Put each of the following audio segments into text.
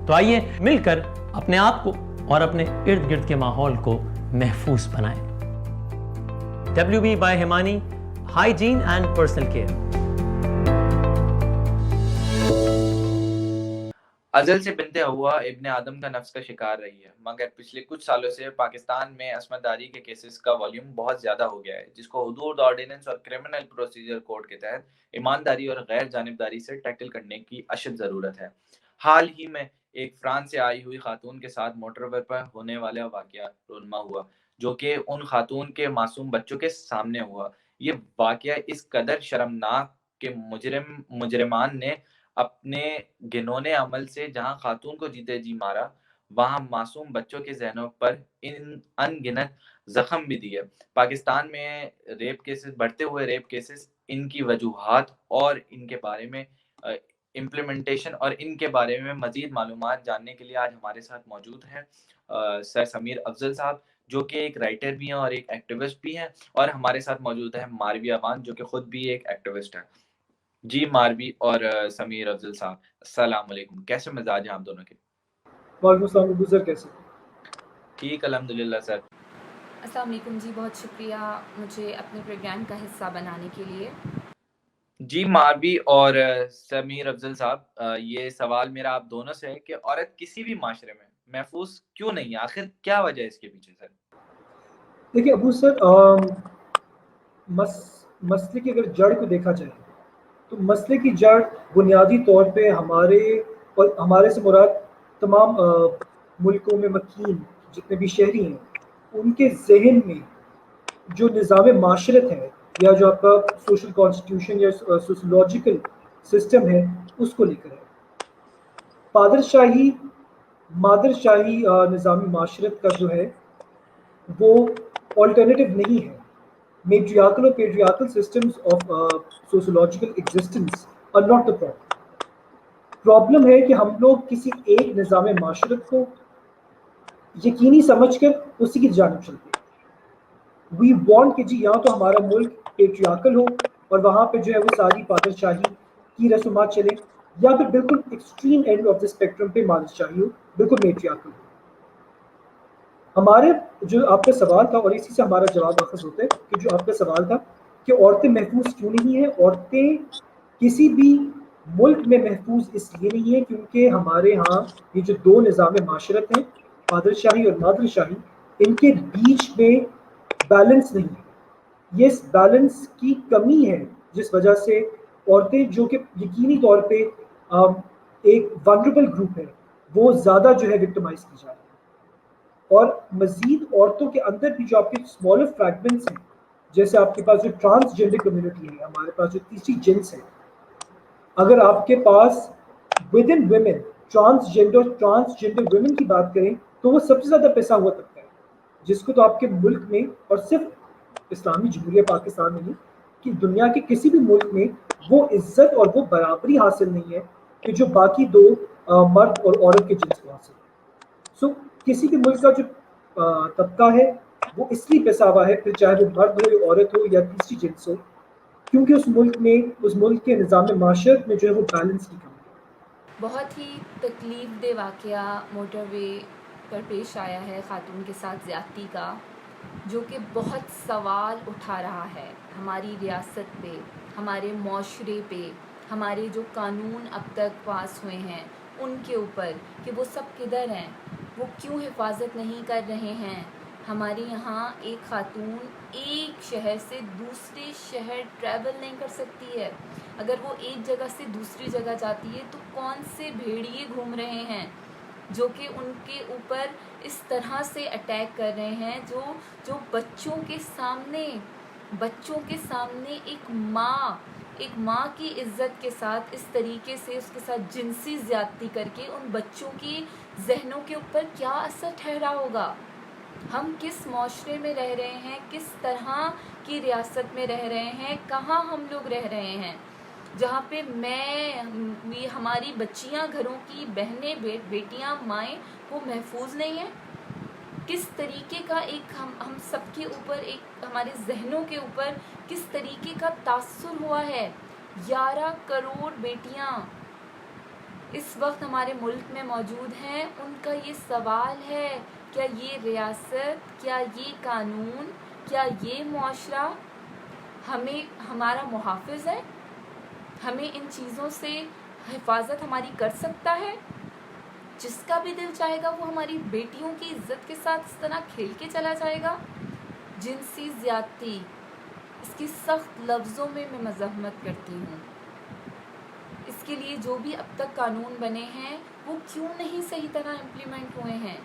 تو آئیے مل کر اپنے آپ کو اور اپنے ارد گرد کے ماحول کو محفوظ بنائیں۔ WB by Himani, hygiene and personal care. ازل سے بنت ہوا ابن آدم کا نفس کا شکار رہی ہے، مگر پچھلے کچھ سالوں سے پاکستان میں عصمت داری کے کیسز کا والیوم بہت زیادہ ہو گیا ہے، جس کو حدود آرڈیننس اور کرمنل پروسیجر کوڈ کے تحت ایمانداری اور غیر جانبداری سے ٹیکل کرنے کی اشد ضرورت ہے۔ حال ہی میں ایک فرانس سے آئی ہوئی خاتون کے ساتھ موٹر وے پر ہونے والا واقعہ رونما ہوا، جو کہ ان خاتون کے معصوم بچوں کے سامنے ہوا۔ یہ واقعہ اس قدر شرمناک کہ مجرمان نے اپنے گھنونے عمل سے جہاں خاتون کو جیتے جی مارا، وہاں معصوم بچوں کے ذہنوں پر ان گنت زخم بھی دیے۔ پاکستان میں ریپ کیسز، بڑھتے ہوئے ریپ کیسز، ان کی وجوہات اور ان کے بارے میں امپلیمنٹیشن اور ان کے بارے میں مزید معلومات جاننے کے لیے آج ہمارے ساتھ موجود ہیں سر سمیر افضل صاحب، جو کہ ایک رائٹر بھی ہیں اور ایک ایکٹیوسٹ بھی ہیں، اور ہمارے ساتھ موجود ہے ماروی امان، جو کہ خود بھی ایک ایکٹیوسٹ ہے۔ جی ماروی اور سمیر افضل صاحب، السلام علیکم، کیسے مزاج ہیں آپ دونوں کے؟ وعلیکم السلام، گزر کیسے؟ ٹھیک الحمدللہ سر۔ السلام علیکم جی، بہت شکریہ مجھے اپنے پروگرام کا حصہ بنانے کے لیے۔ جی ماروی اور سمیر افضل صاحب، یہ سوال میرا آپ دونوں سے ہے کہ عورت کسی بھی معاشرے میں محفوظ کیوں نہیں ہے؟ آخر کیا وجہ ہے اس کے پیچھے سر؟ دیکھیے ابو سر، مسئلے کی اگر جڑ کو دیکھا جائے تو مسئلے کی جڑ بنیادی طور پہ ہمارے سے مراد تمام ملکوں میں مکین جتنے بھی شہری ہیں، ان کے ذہن میں جو نظام معاشرت ہے، یا جو آپ کا سوشل کانسٹیٹیوشن یا سوشولوجیکل سسٹم ہے، اس کو لے کر ہے۔ مادر شاہی نظامی معاشرت کا جو ہے وہ آلٹرنیٹو نہیں ہے۔ میٹریارکل اور patriarchal systems of sociological existence are not the problem۔ Problem ہے کہ ہم لوگ کسی ایک نظام معاشرت کو یقینی سمجھ کر اسی کی جانب چلتے ہیں۔ وی وانٹ کہ جی یہاں تو ہمارا ملک پیٹریارکل ہو اور وہاں پہ جو ہے وہ ساری پادر شاہی کی رسومات چلیں، یا پھر بالکل extreme and of the spectrum پہ مادر شاہی ہو، بالکل میٹریارکل ہو۔ ہمارے جو آپ کا سوال تھا، اور اسی سے ہمارا جواب اخذ ہوتا ہے کہ جو آپ کا سوال تھا کہ عورتیں محفوظ کیوں نہیں ہیں، عورتیں کسی بھی ملک میں محفوظ اس لیے نہیں ہیں کیونکہ ہمارے ہاں یہ جو دو نظام معاشرت ہیں، فادر شاہی اور مادر شاہی، ان کے بیچ میں بیلنس نہیں ہے۔ یہ اس بیلنس کی کمی ہے جس وجہ سے عورتیں، جو کہ یقینی طور پہ ایک ونربل گروپ ہے، وہ زیادہ جو ہے وکٹمائز کی جا رہی ہے۔ اور مزید عورتوں کے اندر بھی جو آپ کے اسمالر فریگمنٹس ہیں، جیسے آپ کے پاس جو ٹرانسجینڈر کمیونٹی ہے، ہمارے پاس جو تیسری جنس ہے، اگر آپ کے پاس with in women transgender women کی بات کریں تو وہ سب سے زیادہ پیسہ ہوا طبقہ ہے، جس کو تو آپ کے ملک میں، اور صرف اسلامی جمہوریہ پاکستان میں نہیں کہ دنیا کے کسی بھی ملک میں، وہ عزت اور وہ برابری حاصل نہیں ہے کہ جو باقی دو مرد اور عورت کے جنس کو حاصل ہے۔ سو کسی بھی ملک کا جو طبقہ ہے وہ اس لیے پیسہ ہوا ہے، پھر چاہے وہ مرد ہو یا عورت ہو یا تیسری جنس ہو، کیونکہ اس ملک کے نظام معاشرت میں جو ہے وہ بیلنس کی کمی ہے۔ بہت ہی تکلیف دہ واقعہ موٹر وے پر پیش آیا ہے خاتون کے ساتھ زیادتی کا، جو کہ بہت سوال اٹھا رہا ہے ہماری ریاست پہ، ہمارے معاشرے پہ، ہمارے جو قانون اب تک پاس ہوئے ہیں ان کے اوپر، کہ وہ سب کدھر ہیں، وہ کیوں حفاظت نہیں کر رہے ہیں۔ ہمارے یہاں ایک خاتون ایک شہر سے دوسرے شہر ٹریول نہیں کر سکتی ہے۔ اگر وہ ایک جگہ سے دوسری جگہ جاتی ہے تو کون سے بھیڑیے گھوم رہے ہیں جو کہ ان کے اوپر اس طرح سے اٹیک کر رہے ہیں، جو بچوں کے سامنے ایک ماں کی عزت کے ساتھ اس طریقے سے اس کے ساتھ جنسی زیادتی کر کے ان بچوں کی ذہنوں کے اوپر کیا اثر ٹھہرا ہوگا۔ ہم کس معاشرے میں رہ رہے ہیں، کس طرح کی ریاست میں رہ رہے ہیں، کہاں ہم لوگ رہ رہے ہیں، جہاں پہ ہماری بچیاں، گھروں کی بہنیں، بیٹیاں، مائیں، وہ محفوظ نہیں ہیں۔ کس طریقے کا ہم سب کے اوپر، ہمارے ذہنوں کے اوپر کس طریقے کا تاثر ہوا ہے۔ 11 کروڑ بیٹیاں اس وقت ہمارے ملک میں موجود ہیں، ان کا یہ سوال ہے، کیا یہ ریاست، کیا یہ قانون، کیا یہ معاشرہ ہمارا محافظ ہے؟ ہمیں ان چیزوں سے حفاظت ہماری کر سکتا ہے؟ جس کا بھی دل چاہے گا وہ ہماری بیٹیوں کی عزت کے ساتھ اس طرح کھیل کے چلا جائے گا؟ جنسی زیادتی، اس کی سخت لفظوں میں مذمت کرتی ہوں۔ اس کے لیے جو بھی اب تک قانون بنے ہیں وہ کیوں نہیں صحیح طرح امپلیمنٹ ہوئے ہیں؟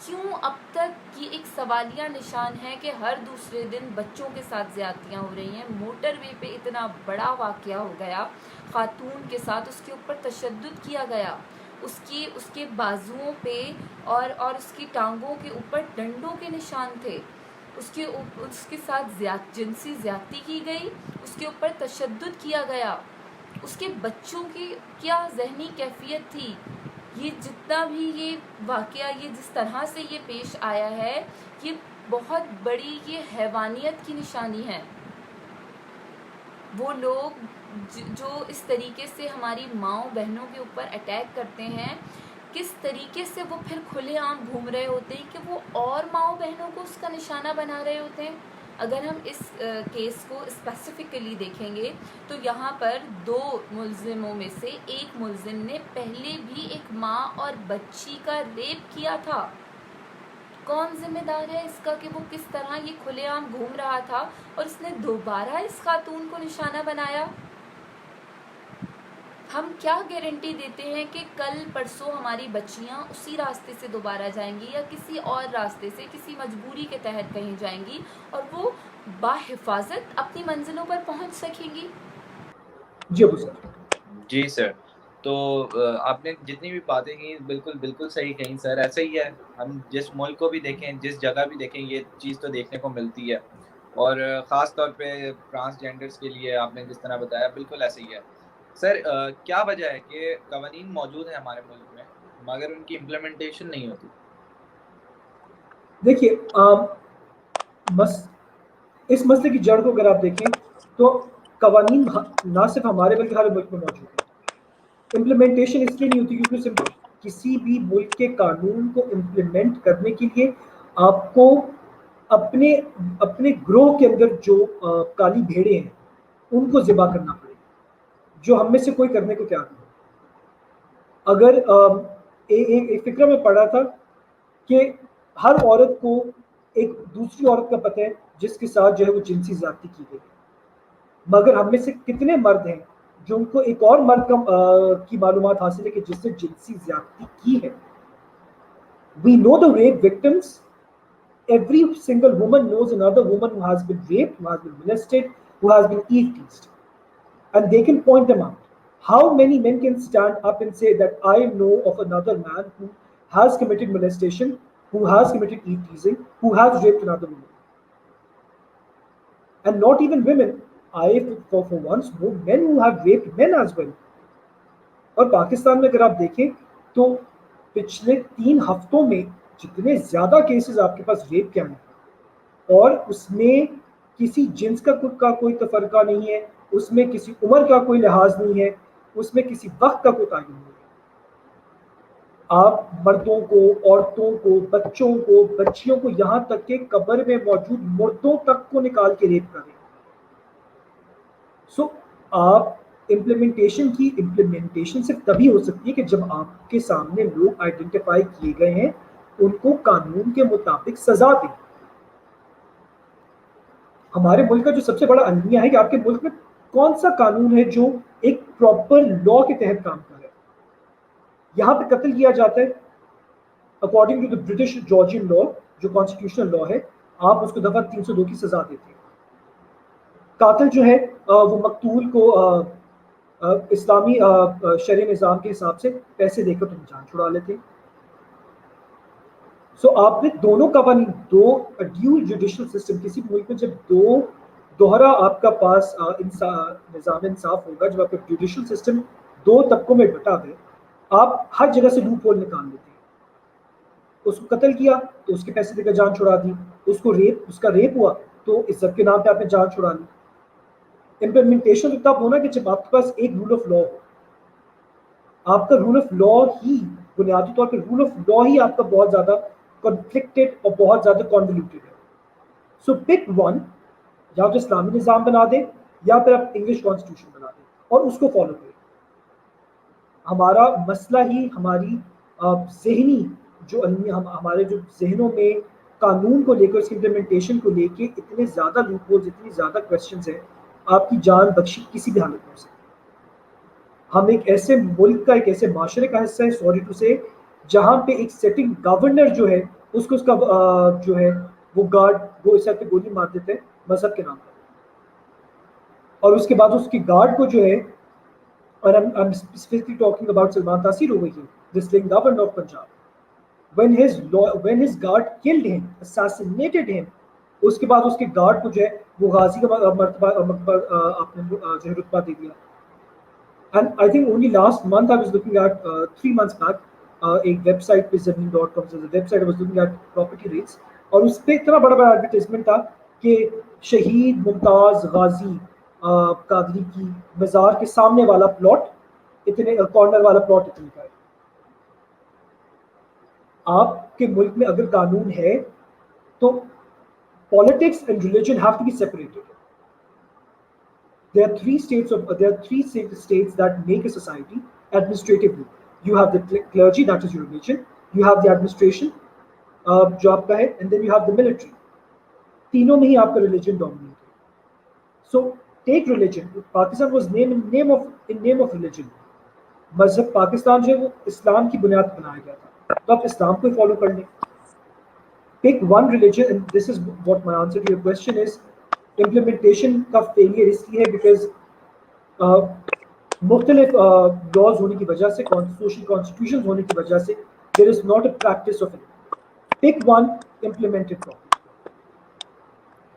کیوں اب تک یہ ایک سوالیہ نشان ہے کہ ہر دوسرے دن بچوں کے ساتھ زیادتیاں ہو رہی ہیں؟ موٹر وے پہ اتنا بڑا واقعہ ہو گیا خاتون کے ساتھ، اس کے اوپر تشدد کیا گیا، اس کے بازوؤں پہ اور اس کی ٹانگوں کے اوپر ڈنڈوں کے نشان تھے، اس کے ساتھ جنسی زیادتی کی گئی، اس کے اوپر تشدد کیا گیا، اس کے بچوں کی کیا ذہنی کیفیت تھی؟ یہ جتنا بھی یہ واقعہ، یہ جس طرح سے یہ پیش آیا ہے، یہ بہت بڑی یہ حیوانیت کی نشانی ہے۔ وہ لوگ جو اس طریقے سے ہماری ماؤں بہنوں کے اوپر اٹیک کرتے ہیں، کس طریقے سے وہ پھر کھلے عام گھوم رہے ہوتے ہیں کہ وہ اور ماؤں بہنوں کو اس کا نشانہ بنا رہے ہوتے ہیں۔ اگر ہم اس کیس کو اسپیسیفکلی دیکھیں گے تو یہاں پر 2 ملزموں میں سے ایک ملزم نے پہلے بھی ایک ماں اور بچی کا ریپ کیا تھا۔ کون ذمہ دار ہے اس کا کہ وہ کس طرح یہ کھلے عام گھوم رہا تھا اور اس نے دوبارہ اس خاتون کو نشانہ بنایا؟ ہم کیا گارنٹی دیتے ہیں کہ کل پرسوں ہماری بچیاں اسی راستے سے دوبارہ جائیں گی یا کسی اور راستے سے کسی مجبوری کے تحت کہیں جائیں گی اور وہ باحفاظت اپنی منزلوں پر پہنچ سکیں گی؟ جی ابو سر۔ جی سر، تو آپ نے جتنی بھی باتیں کی بالکل صحیح کہیں سر، ایسا ہی ہے، ہم جس ملک کو بھی دیکھیں، جس جگہ بھی دیکھیں، یہ چیز تو دیکھنے کو ملتی ہے، اور خاص طور پہ ٹرانسجینڈرز کے لیے آپ نے جس طرح بتایا بالکل ایسا ہی ہے۔ سر کیا وجہ ہے کہ قوانین موجود ہیں ہمارے ملک میں مگر ان کی امپلیمنٹیشن نہیں ہوتی؟ دیکھیے اس مسئلے کی جڑ کو اگر آپ دیکھیں تو قوانین نہ صرف ہمارے بلکہ ہر ملک میں موجود ہیں۔ امپلیمنٹیشن اس لیے نہیں ہوتی کیونکہ صرف کسی بھی ملک کے قانون کو امپلیمنٹ کرنے کے لیے آپ کو اپنے گروہ کے اندر جو کالی بھیڑیں ہیں ان کو ذبح کرنا پڑے، جو ہم میں سے کوئی کرنے کو تیار نہیں۔ اگر ایک فکرہ میں پڑھا تھا کہ ہر عورت کو ایک دوسری عورت کا پتہ ہے جس کے ساتھ جو ہے وہ جنسی زیادتی کی گئی، مگر ہم میں سے کتنے مرد ہیں جو ان کو ایک اور مرد کی معلومات حاصل ہے کہ جس سے جنسی زیادتی کی ہے؟ We know the rape victims. Every single woman knows another woman who has been raped, who has been molested, who has been teased. And they can point them out. How many men can stand up and say that I know of another man who has committed molestation, who has committed teasing, who has raped another woman? And not even women. I, for once, know men who have raped men as well. اور پاکستان میں اگر آپ دیکھیں تو پچھلے 3 ہفتوں میں جتنے زیادہ کیسز آپ کے پاس ریپ کے ہیں اور اس میں کسی جنس کا کوئی تفرقہ نہیں ہے، اس میں کسی عمر کا کوئی لحاظ نہیں ہے، اس میں کسی وقت کا کوئی تعین نہیں ہے، آپ مردوں کو، عورتوں کو، بچوں کو، بچیوں کو، یہاں تک کہ قبر میں موجود مردوں تک کو نکال کے ریپ کریں۔ سو آپ امپلیمنٹیشن صرف تبھی ہو سکتی ہے کہ جب آپ کے سامنے لوگ آئیڈینٹیفائی کیے گئے ہیں ان کو قانون کے مطابق سزا دیں۔ ہمارے ملک کا جو سب سے بڑا المیہ ہے کہ آپ کے ملک میں کون سا قانون ہے جو ایک پراپر لا کے تحت کام کر رہا ہے؟ یہاں پہ قتل کیا جاتا ہے اکارڈنگ ٹو دا برٹش جارجین لا، جو کانسٹیٹیوشنل لا ہے، آپ اس کو دفعہ 302 کی سزا دیتے ہیں۔ قاتل جو ہے وہ مقتول کو اسلامی شرعی نظام کے حساب سے پیسے دے کر تم جان چھڑا لیتے ہیں۔ سو آپ نے دونوں قوانین، ڈیول جوڈیشل سسٹم، کسی ملک میں جب دوہرا آپ کا پاس نظام انصاف ہوگا، جب آپ کا جوڈیشل سسٹم 2 طبقوں میں بٹا ہے، آپ ہر جگہ سے لوپ ہول نکال لیتے ہیں۔ اس کو قتل کیا تو اس کے پیسے دے کر جان چھڑا دی، اس کا ریپ ہوا تو عزت کے نام پہ آپ نے جان چھڑا لی۔ امپلیمنٹیشن تب ہونا کہ جب آپ کے پاس ایک رول آف لا ہو، آپ کا رول آف لا ہی بنیادی طور پہ رول آف لا ہی آپ کا بہت زیادہ کنفلکٹڈ اور بہت زیادہ کانولیوٹیڈ ہے. سو پک ون, یا تو اسلامی نظام بنا دیں یا پھر آپ انگلش کانسٹیٹیوشن بنا دیں اور اس کو فالو کریں. ہمارا مسئلہ ہی ہماری ذہنی جو ہمارے جو ذہنوں میں قانون کو لے کے اس کی امپلیمنٹیشن کو لے کے اتنے زیادہ لوپ ہولز, اتنی زیادہ کویسچنز ہیں, آپ کی جان بخشی کسی بھی حالت میں ہو سکتی ہے. ہم ایک ایسے ملک کا, ایک ایسے معاشرے کا حصہ ہے, سوری ٹو سے, جہاں پہ ایک سیٹنگ گورنر جو ہے اس کو اس کا جو ہے وہ گارڈ وہ اس طرح گولی مار دیتے ہیں مذہب کے نام پر, اور اس کے بعد اس کی گارڈ کو جو ہے, اور I'm specifically talking about Salman Taseer over here, the sling governor of Punjab. When his guard killed him, assassinated him, اس کے بعد اس کے گارڈ کو جو ہے وہ غازی کا مرتبہ آپ نے جو ہے رتبہ دے دیا. And I think only last month I was looking at 3 months back ایک ویب سائٹ پہ zameen.com website I was looking at property rates, اور اس پہ اتنا بڑا بڑا ایڈورٹیزمنٹ تھا کہ شہید ممتاز غازی قادری کی مزار کے سامنے والا پلاٹ اتنے, کارنر والا پلاٹ اتنے کا ہے. آپ کے ملک میں اگر قانون ہے تو politics and religion have to be separated. There are three states that make a society administratively. You have the clergy, that is your religion. You have the administration, جو آپ کا ہے, and then you have the military. تینوں میں ہی آپ کا religion dominate ہے. So take religion. Pakistan was named in name of religion. مذہب پاکستان جو ہے وہ اسلام کی بنیاد پر بنایا گیا تھا, تو آپ اسلام کو فالو کر لیں. Pick one religion, and this is what my answer to your question is. Implementation کا failure اس لیے ہے because مختلف laws ہونے کی وجہ سے, social constitutions ہونے کی وجہ سے there is not a practice of it. Pick one, implement it properly.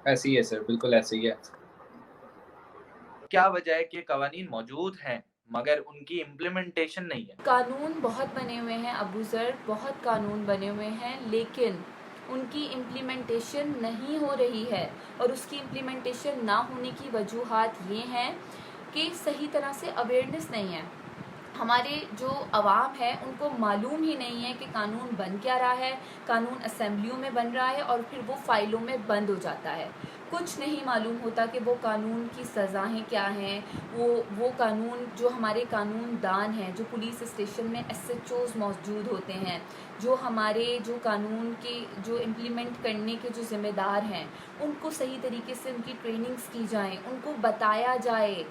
ایسے ہی ہے سر, بالکل ایسے ہی ہے. کیا وجہ ہے کہ قوانین موجود ہیں مگر ان کی امپلیمنٹیشن نہیں ہے؟ قانون بہت بنے ہوئے ہیں ابو ذر, بہت قانون بنے ہوئے ہیں, لیکن ان کی امپلیمنٹیشن نہیں ہو رہی ہے. اور اس کی امپلیمنٹیشن نہ ہونے کی وجوہات یہ ہیں کہ صحیح طرح سے اویئرنیس نہیں ہے. ہمارے جو عوام ہے ان کو معلوم ہی نہیں ہے کہ قانون بن کیا رہا ہے. قانون اسمبلیوں میں بن رہا ہے اور پھر وہ فائلوں میں بند ہو جاتا ہے. کچھ نہیں معلوم ہوتا کہ وہ قانون کی سزائیں کیا ہیں. وہ قانون جو ہمارے قانون دان ہیں, جو پولیس اسٹیشن میں SHOs موجود ہوتے ہیں, جو ہمارے جو قانون کے جو امپلیمنٹ کرنے کے جو ذمہ دار ہیں, ان کو صحیح طریقے سے ان کی ٹریننگز کی جائیں, ان کو بتایا جائے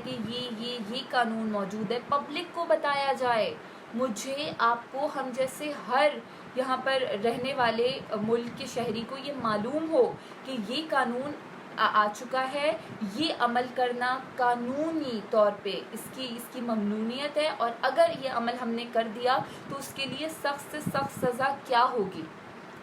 کہ یہ قانون موجود ہے, پبلک کو بتایا جائے. مجھے, آپ کو, ہم جیسے ہر یہاں پر رہنے والے ملک کے شہری کو یہ معلوم ہو کہ یہ قانون آ چکا ہے, یہ عمل کرنا قانونی طور پہ اس کی ممنوعیت ہے, اور اگر یہ عمل ہم نے کر دیا تو اس کے لیے سخت سے سخت سزا کیا ہوگی.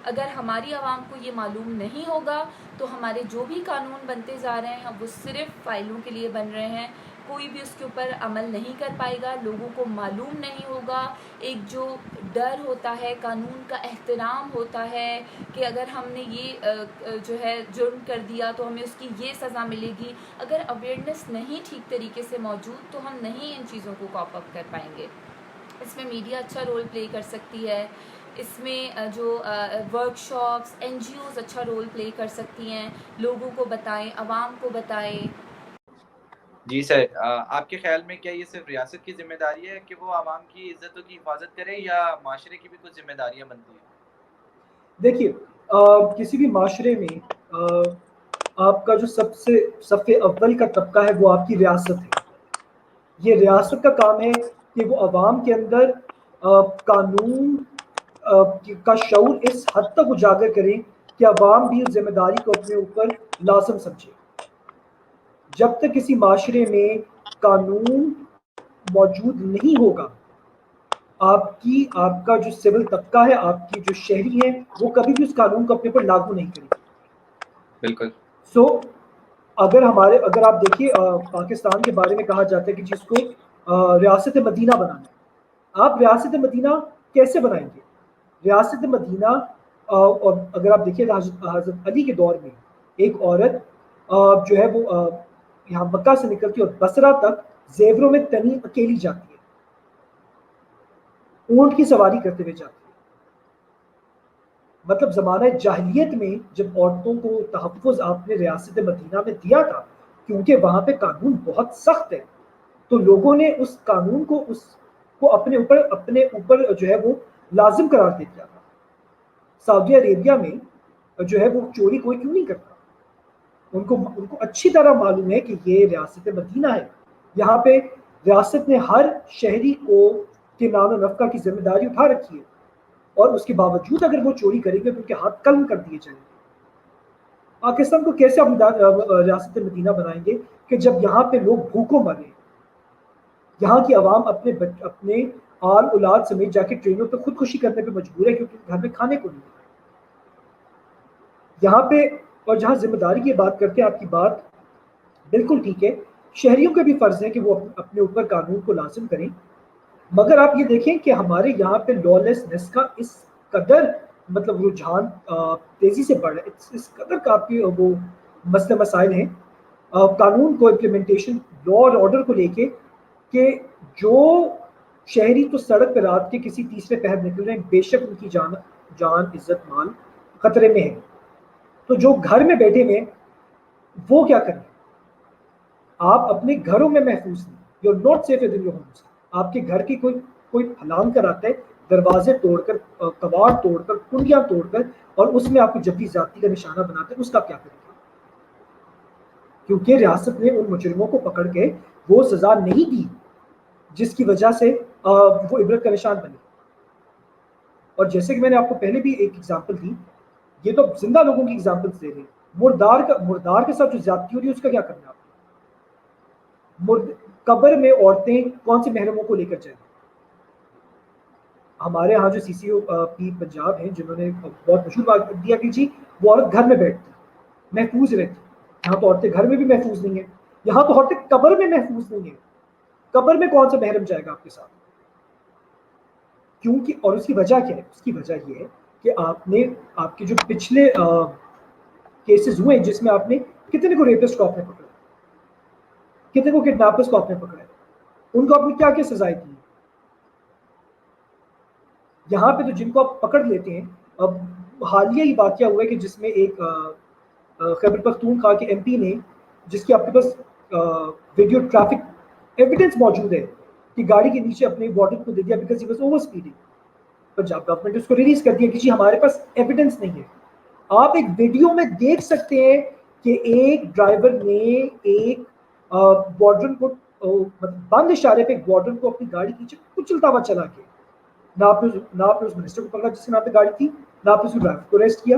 اگر ہماری عوام کو یہ معلوم نہیں ہوگا تو ہمارے جو بھی قانون بنتے جا رہے ہیں وہ صرف فائلوں کے لیے بن رہے ہیں, کوئی بھی اس کے اوپر عمل نہیں کر پائے گا, لوگوں کو معلوم نہیں ہوگا. ایک جو ڈر ہوتا ہے, قانون کا احترام ہوتا ہے کہ اگر ہم نے یہ جو ہے جرم کر دیا تو ہمیں اس کی یہ سزا ملے گی. اگر اویئرنیس نہیں ٹھیک طریقے سے موجود تو ہم نہیں ان چیزوں کو کاپ اپ کر پائیں گے. اس میں میڈیا اچھا رول پلے کر سکتی ہے, اس میں جو ورک شاپس, NGOs اچھا رول پلے کر سکتی ہیں, لوگوں کو بتائیں, عوام کو بتائیں. جی سر, آپ کے خیال میں کیا یہ صرف ریاست کی ذمہ داری ہے کہ وہ عوام کی عزتوں کی حفاظت کرے, یا معاشرے کی بھی کچھ ذمہ داریاں بنتی ہیں؟ دیکھیے, کسی بھی معاشرے میں آپ کا جو سب سے صف اول کا طبقہ ہے وہ آپ کی ریاست ہے. یہ ریاست کا کام ہے کہ وہ عوام کے اندر قانون کا شعور اس حد تک اجاگر کریں کہ عوام بھی اس ذمہ داری کو اپنے اوپر لازم سمجھے. جب تک کسی معاشرے میں قانون موجود نہیں ہوگا, آپ کا جو سول طبقہ ہے, آپ کی جو شہری ہیں, وہ کبھی بھی اس قانون کو اپنے پر لاگو نہیں کریں گے. بالکل. سو اگر آپ دیکھیے, پاکستان کے بارے میں کہا جاتا ہے کہ جس کو ریاست مدینہ بنانا ہے. آپ ریاست مدینہ کیسے بنائیں گے؟ ریاست مدینہ, اور اگر آپ دیکھیے حضرت علی کے دور میں ایک عورت جو ہے وہ یہاں مکہ سے نکل کے اور بصرہ تک زیوروں میں تنی اکیلی جاتی ہے. اونٹ کی سواری کرتے ہوئے جاتی ہے. مطلب زمانہ جاہلیت میں جب عورتوں کو تحفظ آپ نے ریاست مدینہ میں دیا تھا کیونکہ وہاں پہ قانون بہت سخت ہے, تو لوگوں نے اس قانون کو اپنے اوپر جو ہے وہ لازم قرار دے دیا تھا. سعودی عربیہ میں جو ہے وہ چوری کوئی کیوں نہیں کرتا, ان کو اچھی طرح معلوم ہے کہ یہ ریاست مدینہ ہے, یہاں پہ ریاست نے ہر شہری کو کے نان و نفقہ کی ذمہ داری اٹھا رکھی ہے, اور اس کے باوجود اگر وہ چوری کریں گے تو ان کے ہاتھ قلم کر دیے جائیں گے. پاکستان کو کیسے اپنی ریاست مدینہ بنائیں گے کہ جب یہاں پہ لوگ بھوکوں مرے, یہاں کی عوام اپنے آل اولاد سمیت جا کے ٹرینوں پہ خودکشی کرنے پہ مجبور ہے کیونکہ گھر میں کھانے کو نہیں ہے. یہاں پہ اور جہاں ذمہ داری کی بات کرتے ہیں, آپ کی بات بالکل ٹھیک ہے, شہریوں کا بھی فرض ہے کہ وہ اپنے اوپر قانون کو لازم کریں, مگر آپ یہ دیکھیں کہ ہمارے یہاں پہ لا لیسنس کا اس قدر مطلب رجحان تیزی سے بڑھ رہا ہے, اس قدر کافی وہ مسئلے مسائل ہیں قانون کو امپلیمنٹیشن لا اور آرڈر کو لے کے, کہ جو شہری تو سڑک پہ رات کے کسی تیسرے پہر نکل رہے ہیں, بے شک ان کی جان عزت مال خطرے میں ہے, تو جو گھر میں بیٹھے ہوئے وہ کیا کریں؟ آپ اپنے گھروں میں محفوظ نہیں, you are not safe in your homes. آپ کے گھر کی کوئی پھلانگ کر آتا ہے, دروازے توڑ کر, کباڑ توڑ کر, کنڈیاں توڑ کر, اور اس میں آپ کو جبری زیادتی کا نشانہ بناتے ہیں, اس کا کیا کریں گے؟ کیونکہ ریاست نے ان مجرموں کو پکڑ کے وہ سزا نہیں دی جس کی وجہ سے وہ عبرت کا نشان بنے. اور جیسے کہ میں نے آپ کو پہلے بھی ایک ایگزامپل دی, یہ تو زندہ لوگوں کی ایگزامپلس دے رہے ہیں, مردار کے ساتھ جو زیادتی ہو رہی ہے اس کا کیا کرنا ہے آپ؟ قبر میں عورتیں کون سے محرموں کو لے کر جائیں؟ ہمارے ہاں جو سی سی او پی پنجاب ہیں جنہوں نے بہت مشہور بات دیا کہ جی وہ عورت گھر میں بیٹھتی محفوظ رہتی, یہاں تو عورتیں گھر میں بھی محفوظ نہیں ہیں, یہاں تو عورتیں قبر میں محفوظ نہیں ہیں. قبر میں کون سا محرم جائے گا آپ کے ساتھ؟ کیونکہ, اور اس کی وجہ کیا ہے؟ اس کی وجہ یہ ہے کہ آپ کے جو پچھلے کیسز ہوئے جس میں آپ نے کتنے کو ریپسٹ کو آپ نے پکڑا, کتنے کو کڈنیپرز کو آپ نے پکڑا, ان کو آپ نے کیا کیا سزائیں دی؟ یہاں پہ تو جن کو آپ پکڑ لیتے ہیں, اب حالیہ ہی واقعہ ہوا ہے کہ جس میں ایک خیبر پختونخوا کے ایم پی نے, جس کی آپ کے پاس ویڈیو ٹریفک ایویڈنس موجود ہے کہ گاڑی کے نیچے اپنے بارڈر کو دے دیا because he was over speeding, Punjab government نے اس کو ریلیز کر دیا کہ جی ہمارے پاس ایویڈنس نہیں ہے. آپ ایک ویڈیو میں دیکھ سکتے ہیں کہ ایک ڈرائیور نے ایک بارڈر کو بند اشارے پہ بارڈر کو اپنی گاڑی کے نیچے کچلتا ہوا چلا کے, نہ آپ نے اس منسٹر کو پکڑا جس کے نام پہ گاڑی تھی, نہ آپ نے اس ڈرائیور کو اریسٹ کیا.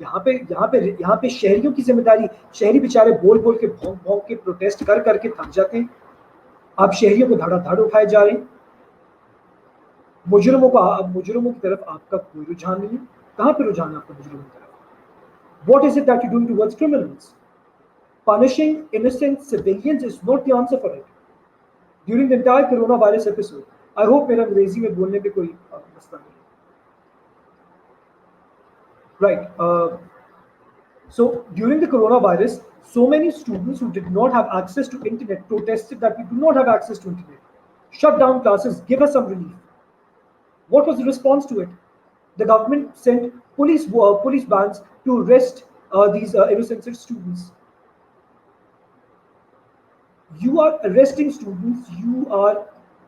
یہاں پہ شہریوں کی ذمہ داری, شہری بیچارے بول بول کے بھونک بھونک کے پروٹیسٹ کر کے تھک جاتے ہیں, آپ شہریوں کو دھڑا دھڑ اٹھائے جا رہے ہیں. مجرموں کی طرف آپ کا کوئی رجحان نہیں ہے. کہاں پہ رجحان ہے آپ کا مجرموں کی طرف؟ What is it that you're doing towards criminals? Punishing innocent civilians is not the answer for it. During the entire coronavirus episode, I hope میرا انگریزی میں بولنے پہ کوئی مسئلہ نہیں ہے. Right. So during the coronavirus, so many students who did not have access to internet protested that we do not have access to internet. Shut down classes, give us some relief. What was the response to it? The government sent police bands to arrest these innocent students. You are arresting students, you are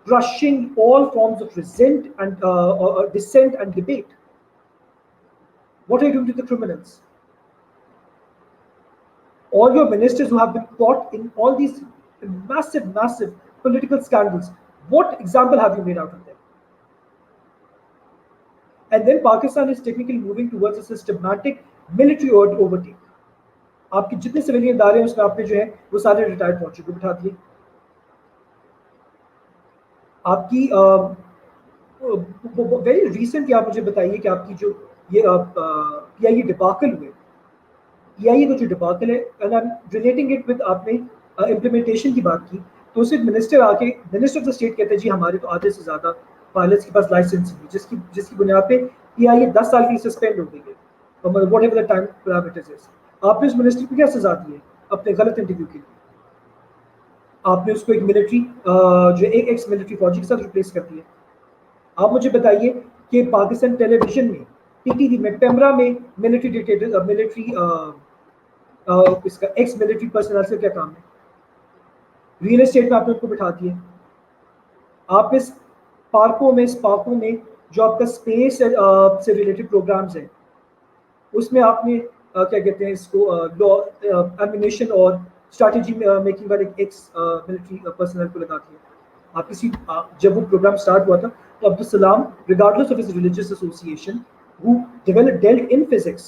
crushing all forms of dissent and debate. What are you doing to the criminals? All your ministers who have been caught in all these massive political scandals, what example have you made out of them? And then Pakistan is technically moving towards a systematic military overtake. آپ کے جتنے civilian ادارے ہیں اس میں آپ نے جو ہے وہ سارے ریٹائرڈ فوجی کو بٹھا دیے. آپ کی ویری ریسنٹلی آپ مجھے بتائیے کہ آپ کی جو یہ پی آئی اے ڈباکل ہوئے, پی آئی اے کا جو ڈباکل ہے, and I am relating it with, آپ نے امپلیمنٹیشن کی بات کی تو اس وقت منسٹر آف دا اسٹیٹ کہتے ہیں جی ہمارے تو آدھے سے زیادہ پائلٹس کے پاس لائسنس نہیں, جس کی بنیاد پہ پی آئی اے 10 سال کے لیے سسپینڈ ہو گئی ہے. Whatever the time parameters is. آپ نے اس منسٹر کو کیا سزا دی ہے اپنے غلط انٹرویو کے لیے؟ آپ نے اس کو ایک ملٹری جو ایک ایکس ملٹری فوجی کے ساتھ ریپلیس کر دیا. آپ مجھے بتائیے کہ پاکستان ٹیلی ویژن میں PTV میں پیمرا میں ملٹری ڈکٹیٹر ملٹری اس کا ایکس ملٹری پرسنل سے کیا کام ہے؟ ریئل اسٹیٹ میں آپ نے ان کو بٹھا دیا. آپ اس پارکوں میں جو آپ کا اسپیس سے ریلیٹڈ پروگرامز ہیں اس میں آپ نے کیا کہتے ہیں اس کو ایمینیشن اور اسٹریٹجی میکنگ والے ایکس ملٹری پرسنل کو لگا دیا. آپ کسی جب وہ پروگرام اسٹارٹ ہوا تھا تو Abdus Salam regardless of his religious association who dealt in physics,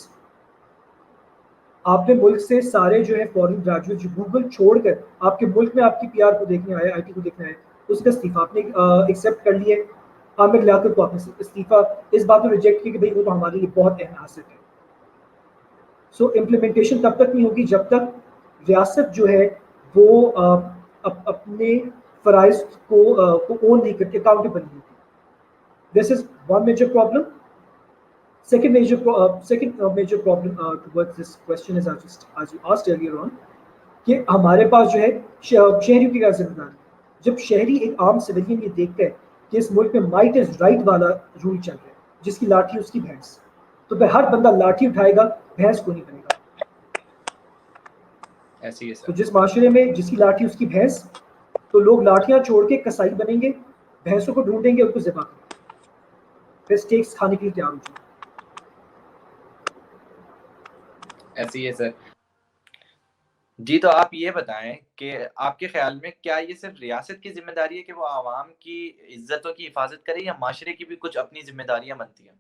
آپ نے ملک سے سارے جو ہے فورن گریجویٹ جو گوگل چھوڑ کر آپ کے ملک میں آپ کی PR کو دیکھنے آئے, IT کو دیکھنے آئے, اس کا استعفیٰ آپ نے ایکسیپٹ کر لیے. عامر لیاقت کو آپ نے استعفیٰ اس بات کو ریجیکٹ کیا کہ بھائی وہ تو ہمارے لیے بہت اہم ایسٹ ہے. سو امپلیمنٹیشن تب تک نہیں ہوگی جب تک ریاست جو ہے وہ اپنے فرائض کو اون نہیں کرتی, اکاؤنٹیبل نہیں ہوتی. This is one major problem. Second major problem towards this question is as you asked earlier on کہ ہمارے پاس جو ہے شہریوں کی کیا ذمہ داری. جب شہری ایک عام سویلین یہ دیکھتا ہے کہ اس ملک میں مائٹ از رائٹ والا رول چل رہا ہے, جس کی لاٹھی اس کی بھینس, تو پھر ہر بندہ لاٹھی اٹھائے گا, بھینس کو نہیں بنے گا. ایسی ہے تو سر. جس معاشرے میں جس کی لاٹھی اس کی بھینس, تو لوگ لاٹھیاں چھوڑ کے کسائی بنیں گے, بھینسوں کو ڈھونڈیں گے, ان کو ذبح کریں گے, پھر اسٹیکس کھانے کے لیے تیار ہو جائیں گے. ایسی ہے سر. جی تو آپ یہ بتائیں کہ آپ کے خیال میں کیا یہ صرف ریاست کی ذمہ داری ہے کہ وہ عوام کی عزتوں کی حفاظت کرے, یا معاشرے کی بھی کچھ اپنی ذمہ داریاں بنتی ہیں؟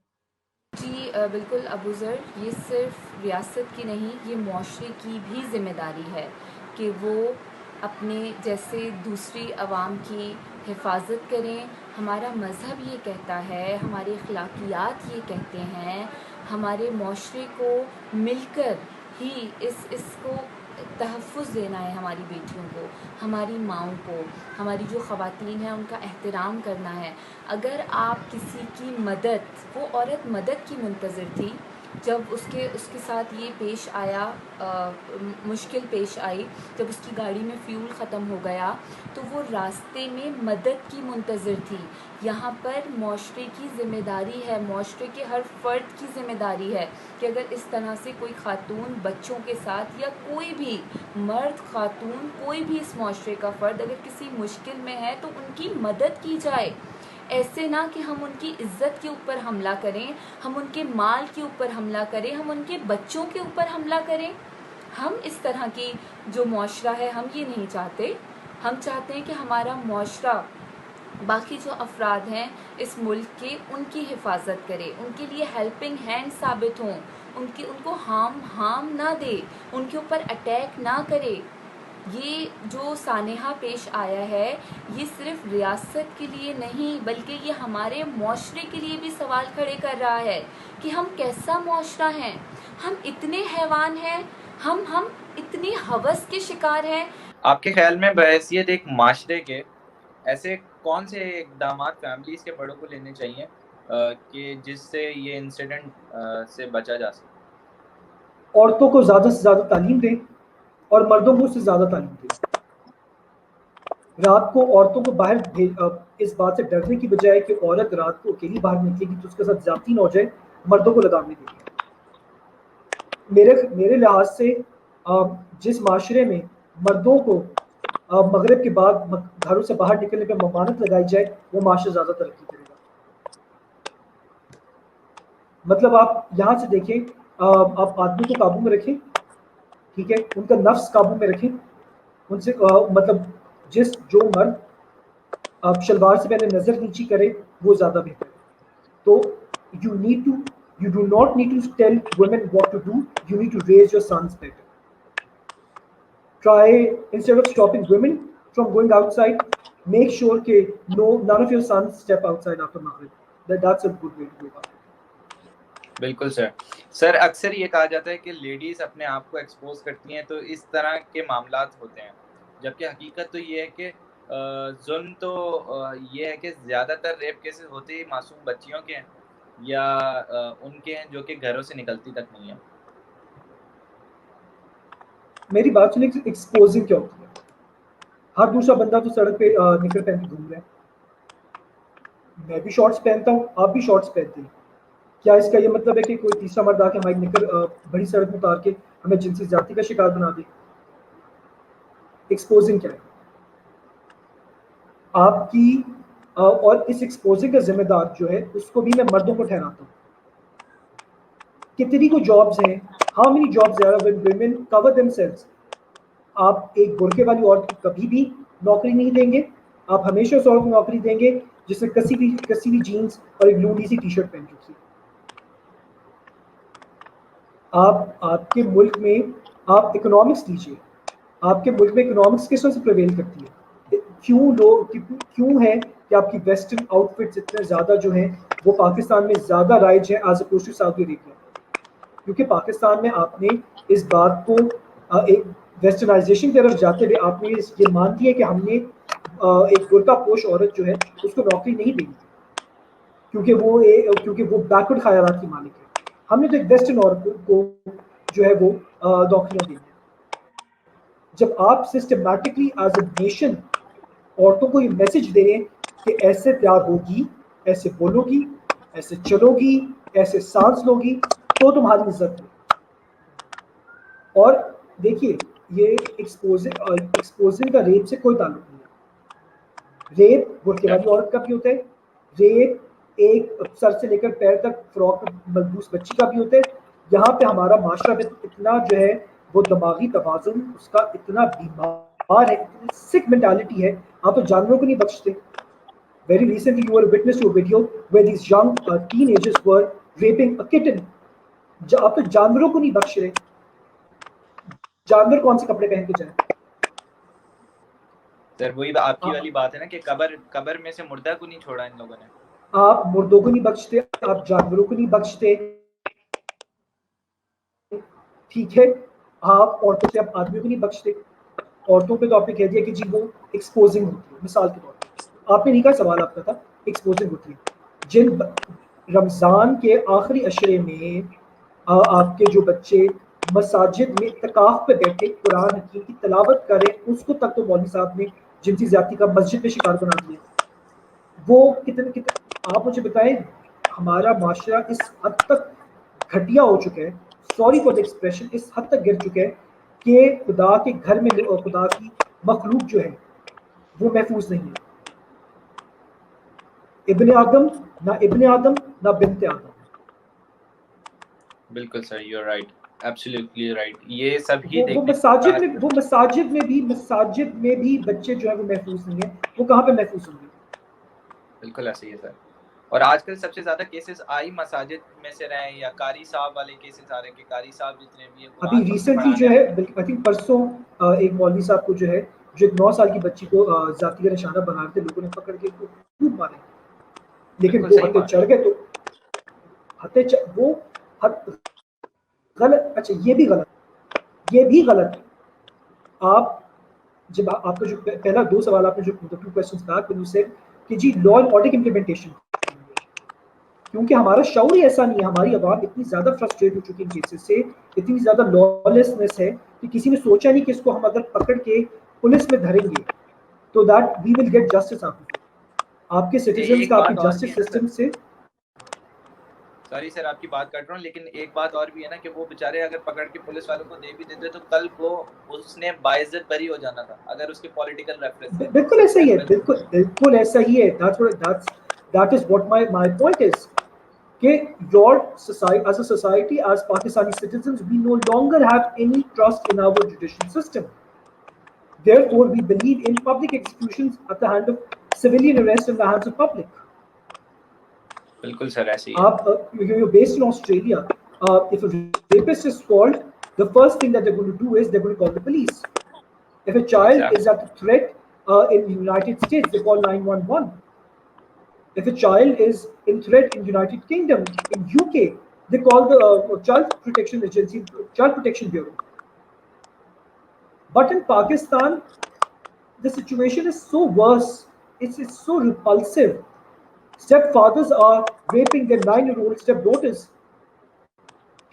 جی بالکل ابو ذر, یہ صرف ریاست کی نہیں, یہ معاشرے کی بھی ذمہ داری ہے کہ وہ اپنے جیسے دوسری عوام کی حفاظت کریں. ہمارا مذہب یہ کہتا ہے, ہمارے اخلاقیات یہ کہتے ہیں, ہمارے معاشرے کو مل کر ہی اس کو تحفظ دینا ہے. ہماری بیٹیوں کو, ہماری ماؤں کو, ہماری جو خواتین ہیں ان کا احترام کرنا ہے. اگر آپ کسی کی مدد, وہ عورت مدد کی منتظر تھی, جب اس کے ساتھ یہ پیش آیا, مشکل پیش آئی, جب اس کی گاڑی میں فیول ختم ہو گیا تو وہ راستے میں مدد کی منتظر تھی. یہاں پر معاشرے کی ذمہ داری ہے, معاشرے کے ہر فرد کی ذمہ داری ہے کہ اگر اس طرح سے کوئی خاتون بچوں کے ساتھ, یا کوئی بھی مرد خاتون کوئی بھی اس معاشرے کا فرد اگر کسی مشکل میں ہے تو ان کی مدد کی جائے. ایسے نہ کہ ہم ان کی عزت کے اوپر حملہ کریں, ہم ان کے مال کے اوپر حملہ کریں, ہم ان کے بچوں کے اوپر حملہ کریں. ہم اس طرح کی جو معاشرہ ہے ہم یہ نہیں چاہتے. ہم چاہتے ہیں کہ ہمارا معاشرہ باقی جو افراد ہیں اس ملک کے, ان کی حفاظت کرے, ان کے لیے ہیلپنگ ہینڈ ثابت ہوں, ان کو ہارم نہ دے, ان کے اوپر اٹیک نہ کرے. یہ جو سانحہ پیش آیا ہے یہ صرف ریاست کے لیے نہیں بلکہ یہ ہمارے معاشرے کے لیے بھی سوال کھڑے کر رہا ہے کہ ہم کیسا معاشرہ ہیں. ہم اتنے حیوان ہیں, ہم اتنی ہوس کے شکار ہیں. آپ کے خیال میں بحیثیت ایک معاشرے کے ایسے کون سے اقدامات فیملیز کے بڑوں کو لینے چاہیے کہ جس سے یہ انسیڈنٹ سے بچا جا سکے؟ عورتوں کو زیادہ سے زیادہ تعلیم دیں اور مردوں کو اس سے زیادہ تعلیم دیں. رات کو عورتوں کو باہر اس بات سے ڈرنے کی بجائے کہ عورت رات کو اکیلی باہر نکلے گی تو اس کے ساتھ زیادتی نہ ہو جائے, مردوں کو لگام نہیں دیں. میرے لحاظ سے جس معاشرے میں مردوں کو مغرب کے بعد گھروں سے باہر نکلنے پہ ممانعت لگائی جائے وہ معاشرہ زیادہ ترقی کرے گا. مطلب آپ یہاں سے دیکھیں, آپ آدمی کو قابو میں رکھیں, ٹھیک ہے, ان کا نفس قابو میں رکھیں, ان سے مطلب جو مرد شلوار سے پہلے نظر نیچی کرے وہ زیادہ بہتر ہے. تو you do not need to tell women what to do, you need to raise your sons better. Try, instead of stopping women from going outside, make sure that none of your sons step outside after Maghrib. That's a good way to go about it. بالکل سر اکثر یہ کہا جاتا ہے کہ ladies اپنے آپ کو ایکسپوز کرتی ہیں تو اس طرح کے معاملات ہوتے ہیں, جبکہ حقیقت تو یہ ہے کہ ظلم تو یہ ہے کہ زیادہ تر ریپ کیسز ہوتے ہی معصوم بچیوں کے ہیں یا ان کے ہیں جو کہ گھروں سے نکلتی تک نہیں ہیں. میری بات سنیں, ایکسپوزنگ کیا ہوتی ہے؟ ہر دوسرا بندہ تو سڑک پہ نکل پہن کے گھوم رہا ہے. میں بھی شارٹس پہنتا ہوں, آپ بھی شارٹس پہنتے ہیں. کیا اس کا یہ مطلب ہے کہ کوئی تیسرا مرد آ کے ہماری نکل بڑی سڑک میں اتار کے ہمیں جنسی زیادتی کا شکار بنا دے؟ ایکسپوزنگ کیا ہے آپ کی, اور اس ایکسپوزنگ کا ذمہ دار جو ہے اس کو بھی میں مردوں کو ٹھہراتا ہوں. کتنی کو جابز ہیں, how many jobs are when women cover themselves. آپ ایک برقعے والی عورت کو کبھی بھی نوکری نہیں دیں گے, آپ ہمیشہ اس عورت کو نوکری دیں گے جس نے کسی بھی جینس اور ایک لونی سی ٹی شرٹ پہن رکھی. آپ کے ملک میں آپ اکنامکس لیجیے, آپ کے ملک میں اکنامکس کس طرح سے پریویل کرتی ہے؟ کیوں ہے کہ آپ کی ویسٹرن آؤٹ فٹس اتنے زیادہ جو ہیں وہ پاکستان میں زیادہ رائج ہیں as opposed to Saudi Arabia? کیونکہ پاکستان میں آپ نے اس بات کو ایک ویسٹرنائزیشن کی طرف جاتے ہوئے آپ نے یہ مان دیا کہ ہم نے ایک برقع پوش عورت جو ہے اس کو نوکری نہیں دینی کیونکہ وہ بیکورڈ خیالات کی مالک ہے. ہم نے تو ایک ویسٹرن عورت کو جو ہے وہ نوکریاں دینی. جب آپ سسٹمیٹکلی ایز اے نیشن عورتوں کو یہ میسج دے رہے ہیں کہ ایسے پیار ہوگی, ایسے بولو گی, ایسے چلو گی, ایسے سانس لو گی تو تمہاری عزت ہے. اور دیکھیے یہ ایکسپوزنگ کا ریپ سے کوئی تعلق نہیں ہے. ریپ برقعے والی عورت کا بھی ہوتا ہے, ریپ ایک سر سے لے کر پیر تک فراک ملبوس بچی کا بھی ہوتا ہے. یہاں پہ ہمارا معاشرہ بھی اتنا جو ہے وہ دماغی توازن اس کا اتنا بیمار ہے, اتنی سک مینٹالٹی ہے, آپ تو جانوروں کو نہیں بخشتے. Very recently you were a witness to a video where these young teenagers were raping a kitten. آپ تو جانوروں کو نہیں بخش رہے. جانور کون سے کپڑے پہن کے جائیں؟ سر وہی آپ کی والی بات ہے نا کہ قبر میں سے مردہ کو نہیں چھوڑا ان لوگوں نے. آپ مردوں کو نہیں بخشتے, آپ جانوروں کو نہیں بخشتے, ٹھیک ہے, آپ عورتوں سے آپ آدمیوں کو نہیں بخشتے. عورتوں پہ تو آپ نے کہہ دیا کہ جی وہ ایکسپوزنگ ہوتی ہے. مثال کے طور پہ آپ نے نہیں کہا, سوال آپ کا تھا ایکسپوزنگ ہوتی ہے. جن رمضان کے آخری عشرے میں آپ کے جو بچے مساجد میں اعتکاف پہ بیٹھے قرآن حکیم کی تلاوت کریں, اس کو تک تو مولوی صاحب نے جنسی زیادتی کا مسجد میں شکار بنا دیا. وہ کتنے آپ مجھے بتائیں, ہمارا معاشرہ اس حد تک گھٹیا ہو چکا ہے, سوری فار دا ایکسپریشن, اس حد تک گر چکا ہے کہ خدا کے گھر میں خدا کی مخلوق جو ہے وہ محفوظ نہیں ہے. ابن آدم نہ بنت آدم. بالکل sir, you are right, absolutely right. یہ سب ہی وہ مساجد میں بھی بچے جو ہے وہ محفوظ نہیں ہیں. وہ کہاں پہ محفوظ ہوں گے؟ بالکل ایسے ہی ہے سر. اور آج کل سب سے زیادہ کیسز آئی مساجد میں سے رہے ہیں, یا قاری صاحب والے کیسز آ رہے ہیں کہ قاری صاحب جتنے بھی ہیں ابھی ریسنٹلی جو ہے آئی تھنک پرسوں ایک مولوی صاحب کو جو ہے جو ایک 9 سال کی بچی کو ذاتی کا نشانہ بنا کے لوگوں نے پکڑ کے خوب مارے, لیکن وہ ہتھے چڑھ گئے تو وہ غلط. اچھا یہ بھی غلط ہے. آپ جب آپ کا جو پہلا 2 سوال آپ نے جو 2 questions back when you said کہ جی لا اینڈ آرڈر کی امپلیمنٹیشن, کیونکہ ہمارا شعور ہی ایسا نہیں ہے, ہماری عوام اتنی زیادہ فرسٹریٹ ہو چکی ان کیسز سے, اتنی زیادہ لالسنس ہے کہ کسی نے سوچا نہیں کہ اس کو ہم اگر پکڑ کے پولیس میں دھریں گے تو that we will get justice. آپ کے سٹیزنز کا آپ کی جسٹس سسٹم سے. سوری سر آپ کی بات کر رہا ہوں, لیکن ایک بات اور بھی ہے نا کہ وہ بیچارے اگر پکڑ کے پولیس والوں کو دے بھی دیتے تو کل کو اس نے باعزت بری ہو جانا تھا اگر اس کے پولیٹیکل ریفرنس سے. بالکل ایسا ہی ہے, بالکل ایسا ہی ہے. That is what my point is کہ your society, as a society, as Pakistani citizens, we no longer have any trust in our judicial system. Therefore, we believe in public executions at the hand of civilian arrest in the hands of public. بالکل سر ایسے ہی ہے. You're based in Australia. If a rapist is called, the first thing that they're going to do is they're going to call the police. If a child is at threat in the United States, they call 911. If a child is in threat in United Kingdom, in UK, they call the Child Protection Agency, Child Protection Bureau. But in Pakistan, the situation is so worse. It's so repulsive. Stepfathers are raping their 9-year-old stepdaughters.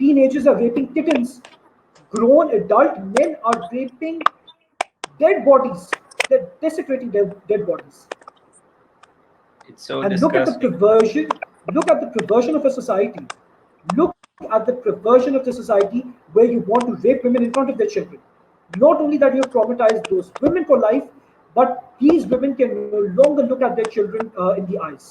Teenagers are raping kittens. Grown adult men are raping dead bodies. They're desecrating dead bodies. It's so And look at the disgusting. perversion of a society. Look at the perversion of the society where you want to rape women in front of their children. Not only that you have traumatized those women for life, but these women can no longer look at their children in the eyes.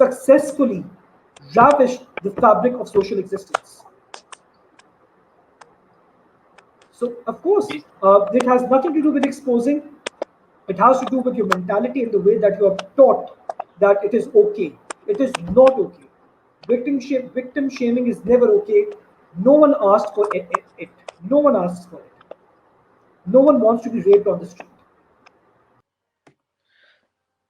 successfully ravished the fabric of social existence. So, of course, it has nothing to do with exposing. It has to do with your mentality and the way that you are taught that it is okay. It is not okay. Victim shaming is never okay. No one asked for it. No one asks for it. No one wants to be raped on the street.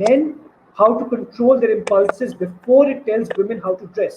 men how to control their impulses before it tells women how to dress.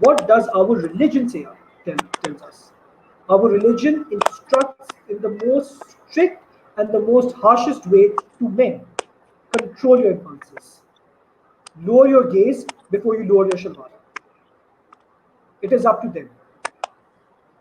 what does our religion say tells us. Our religion instructs in the most strict and the most harshest way to men. Control your impulses. Lower your gaze before you lower your shalwar. It is up to them.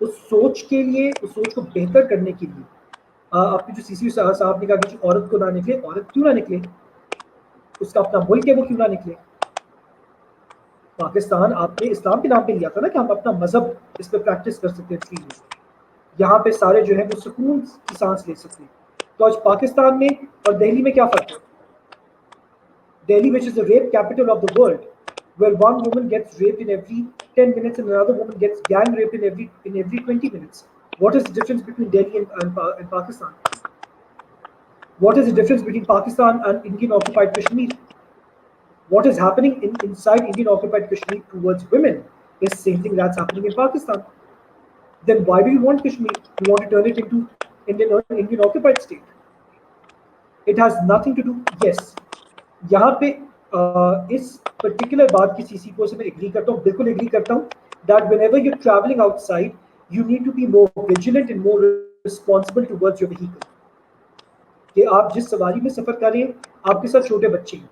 اس سوچ کے لیے, اس سوچ کو بہتر کرنے کے لیے اپنی جو سی سی صاحب نے کہا کہ عورت کو نہ نکلے, عورت کیوں نہ نکلے, اس کا اپنا ملک ہے وہ کیوں نہ نکلے. پاکستان آپ نے اسلام کے نام پہ لیا تھا نا کہ ہم اپنا مذہب اس پہ پریکٹس کر سکتے ہیں فری میں, یہاں پہ سارے جو ہے وہ سکون کی سانس لے سکتے ہیں. تو آج پاکستان میں اور دہلی میں کیا فرق ہے؟ Delhi which is the rape capital of the world, where one woman gets raped in every 10 minutes and another woman gets gang raped in every 20 minutes. What is the difference between Delhi and Pakistan? What is the difference between Pakistan and Indian occupied Kashmir? What is happening inside Indian occupied Kashmir towards women is the same thing that's happening in Pakistan. Then why do you want Kashmir? You want to turn it into Indian occupied state. It has nothing to do. Yes, یہاں پہ اس particular بات کی سی سی کو سے میں agri کرتا ہوں, بالکل ایگری کرتا ہوں that whenever you're traveling outside you need to be more vigilant and more responsible towards your vehicle. کہ آپ جس سواری میں سفر کر رہے ہیں آپ کے ساتھ چھوٹے بچے ہیں,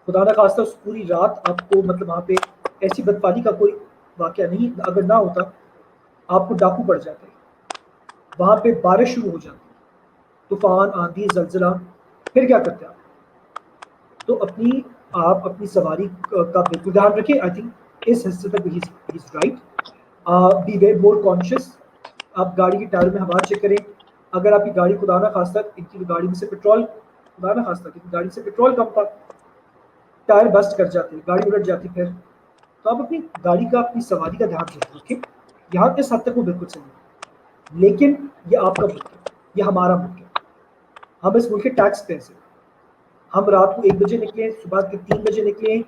خدا نہ خواستہ اس پوری رات آپ کو مطلب وہاں پہ ایسی بدفعلی کا کوئی واقعہ نہیں, اگر نہ ہوتا آپ کو ڈاکو پڑ جاتے, وہاں پہ بارش شروع ہو جاتی, طوفان, آندھی, زلزلہ, پھر کیا کرتے آپ؟ تو آپ اپنی سواری کا بالکل دھیان رکھیں. آئی تھنک اس حصے تک ہی is right. Be very more conscious. آپ گاڑی کے ٹائر میں ہوا چیک کریں. اگر آپ کی گاڑی خدا نہ خواستہ ان کی گاڑی میں سے پیٹرول, خدا نہ خواستہ گاڑی سے پیٹرول کم تھا, ٹائر بسٹ کر جاتے, گاڑی الٹ جاتی, پھر تو آپ اپنی گاڑی کا, اپنی سواری کا دھیان رکھیں. یہاں اس حد تک وہ بالکل صحیح ہے, لیکن یہ آپ کا ملک ہے, یہ ہمارا ملک ہے, ہم اس ملک کے ٹیکس پیسے. ہم رات کو 1 بجے نکلیں, صبح کے 3 بجے نکلیں,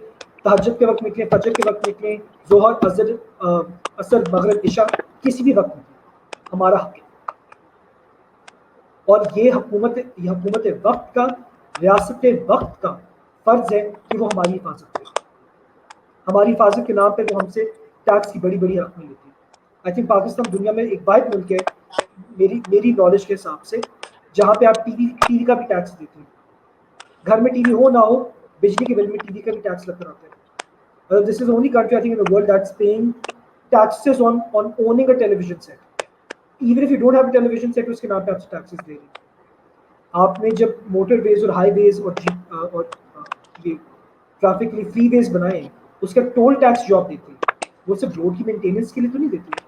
تہجد کے وقت نکلیں, فجر کے وقت نکلیں, ظہر, عصر, مغرب, عشاء, کسی بھی وقت نکلیں, ہمارا حق ہے. اور یہ حکومت وقت کا, ریاست وقت کا فرض ہے کہ وہ ہماری حفاظت کرے. ہماری حفاظت کے نام پہ وہ ہم سے ٹیکس کی بڑی بڑی رقمیں لیتی ہے. آئی تھنک پاکستان دنیا میں ایک واحد ملک ہے میری نالج کے حساب سے جہاں پہ آپ ٹی وی کا بھی ٹیکس دیتے ہیں. گھر میں ٹی وی ہو نہ ہو, بجلی کے بل میں ٹی وی کا بھی ٹیکس لگتا رہتا ہے. This is only country I think in the world that's paying taxes on owning a television set. Even if you don't have a television set, اس کے نام پہ آپ سے ٹیکسز دے رہے ہیں. آپ نے جب موٹر ویز اور ہائی ویز اور یہ ٹریفک کے لیے فری ویز بنائے ہیں, اس کا ٹول ٹیکس جو آپ دیتے ہیں وہ صرف روڈ کی مینٹیننس کے لیے تو نہیں دیتے,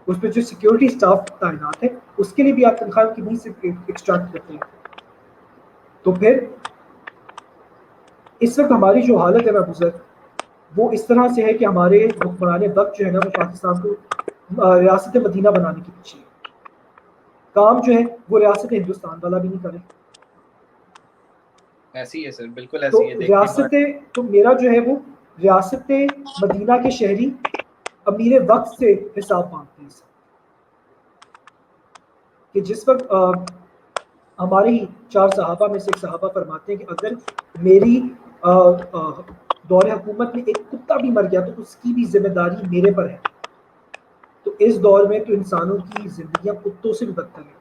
اس پہ جو سیکورٹی اسٹاف تعینات ہے اس کے لیے بھی آپ تنخواہ کی نہیں سے ایکسٹریکٹ کرتے ہیں. تو پھر اس وقت ہماری جو حالت ہے نا بزرگ, وہ اس طرح سے ہے کہ ہمارے حکمران وقت جو ہے نا وہ پاکستان کو ریاست مدینہ بنانے کے پیچھے کام جو ہے وہ ریاست ہندوستان والا بھی نہیں کرے. ایسی ہے سر, بالکل ایسی ہے. ریاست تو میرا جو ہے وہ ریاست مدینہ کے شہری امیر وقت سے حساب مانگتے ہیں کہ جس وقت ہمارے ہی 4 صحابہ میں سے ایک صحابہ فرماتے ہیں کہ اگر میری دور حکومت میں ایک کتا بھی مر گیا تو اس کی بھی ذمہ داری میرے پر ہے. تو اس دور میں تو انسانوں کی زندگیاں کتوں سے بھی بدتر ہیں.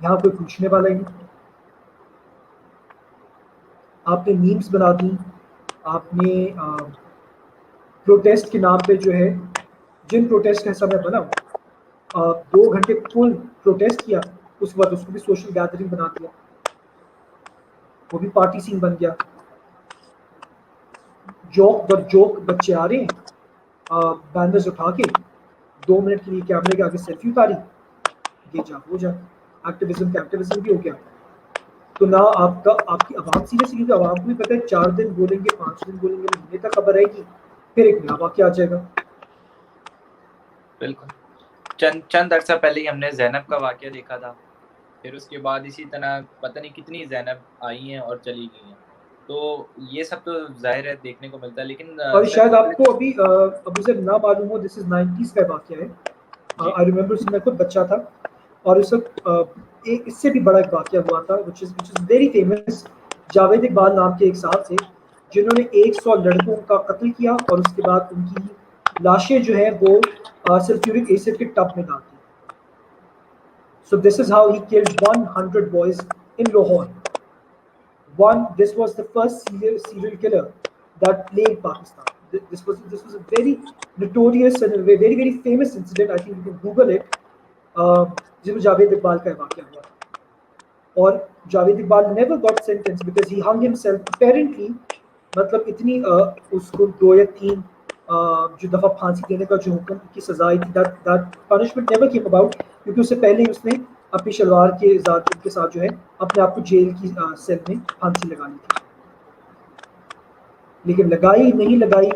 یہاں کوئی پوچھنے والا ہی نہیں. آپ نے میمز بنا دی, آپ نے پروٹیسٹ کے نام پہ جو ہے, جن پروٹیسٹ کا حصہ میں بنا 2 گھنٹے فل پروٹیسٹ کیا, اس کے بعد اس کو بھی سوشل گیدرنگ بنا دیا, وہ بھی پارٹی سین بن گیا. جوک بچے آ رہے ہیں بینرز اٹھا کے 2 منٹ کے لیے کیمرے کے آگے سیلفی اتاری, یہ جا ہو جا ایکٹیویزم کا ایکٹیویزم بھی ہو گیا. تو نہ آپ کی عوام سیریس, کیونکہ عوام کو بھی پتہ ہے 4 دن بولیں گے, 5 دن بولیں گے, مہینے تک خبر آئے گی, پھر ایک نیا واقعہ آ جائے گا. بالکل چند عرصہ پہلے ہی ہم نے زینب کا واقعہ دیکھا تھا, پھر اس کے بعد اسی طرح پتہ نہیں کتنی زینب آئی ہیں اور چلی گئی ہیں. تو یہ سب تو ظاہر ہے دیکھنے کو ملتا ہے. لیکن اور شاید آپ کو ابھی ابو سے نہ معلوم ہو, دس از 90s کا واقعہ ہے. آئی ریممبر میں خود بچہ تھا اور اس وقت اس سے بھی بڑا ایک واقعہ ہوا تھا which is very famous. Javed Iqbal نام کے ایک صاحب تھے جنہوں نے 100 لڑکوں کا قتل کیا اور اس کے بعد ان کی لاشیں جو ہیں وہ سلفیورک ایسڈ کے ٹب میں ڈال دی. So this is how he killed 100 boys in Lahore. This was the first serial killer that plagued Pakistan. this was a very notorious and a very very famous incident. I think you can Google it. جس میں جاوید اقبال کا واقعہ ہوا اور Javed Iqbal never got sentenced because he hung himself apparently. مطلب اتنی اس کو 2 یا 3 جو دفعہ پھانسی دینے کا جو حکم کی سزا آئی تھی that punishment never came about کیونکہ اس سے پہلے ہی اس نے اپنی شلوار کے ساتھ جو ہے اپنے آپ کو جیل کی سیل میں پھانسی لگا لی تھی. لیکن لگائی نہیں لگائی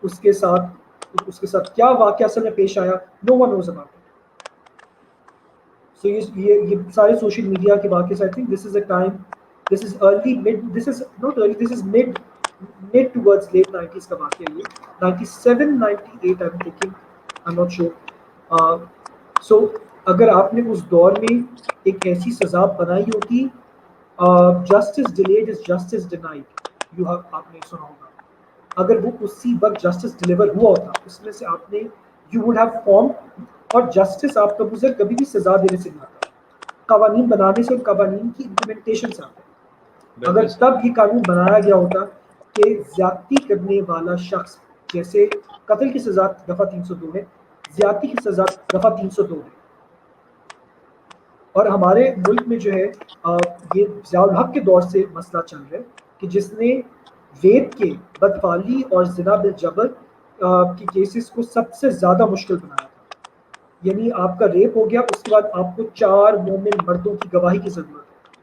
اس کے ساتھ کیا واقعہ اصل میں پیش آیا no one knows about it. So یہ سارے سوشل میڈیا کے واقعے سے I think this is a time, this is early mid, this is not early, this is mid towards late 90s کا واقعہ ہے. 97 98 I'm thinking, I'm not sure. So اگر آپ نے اس دور میں ایک ایسی سزا بنائی ہوتی justice delayed is justice denied, آپ نے سنا ہوگا, اگر وہ اسی وقت جسٹس ڈلیور ہوا ہوتا اس میں سے آپ نے یو وڈ ہیو فارم. اور جسٹس آپ کا گزر کبھی بھی سزا دینے سے نہیں آتا, قوانین بنانے سے اور قوانین کی امپلیمنٹیشن سے آتا ہے. اگر تب یہ قانون بنایا گیا ہوتا کہ زیادتی کرنے والا شخص, جیسے قتل کی سزا دفعہ 302 ہے, زیادتی کی سزا دفعہ 302 ہے. اور ہمارے ملک میں جو ہے یہ ضیاء الحق کے دور سے مسئلہ چل رہا ہے کہ جس نے ریپ کے, بدفعلی اور زنا بالجبر کے کیسز کو سب سے زیادہ مشکل بنایا تھا. یعنی آپ کا ریپ ہو گیا, اس کے بعد آپ کو 4 مومن مردوں کی گواہی کی ضرورت ہے,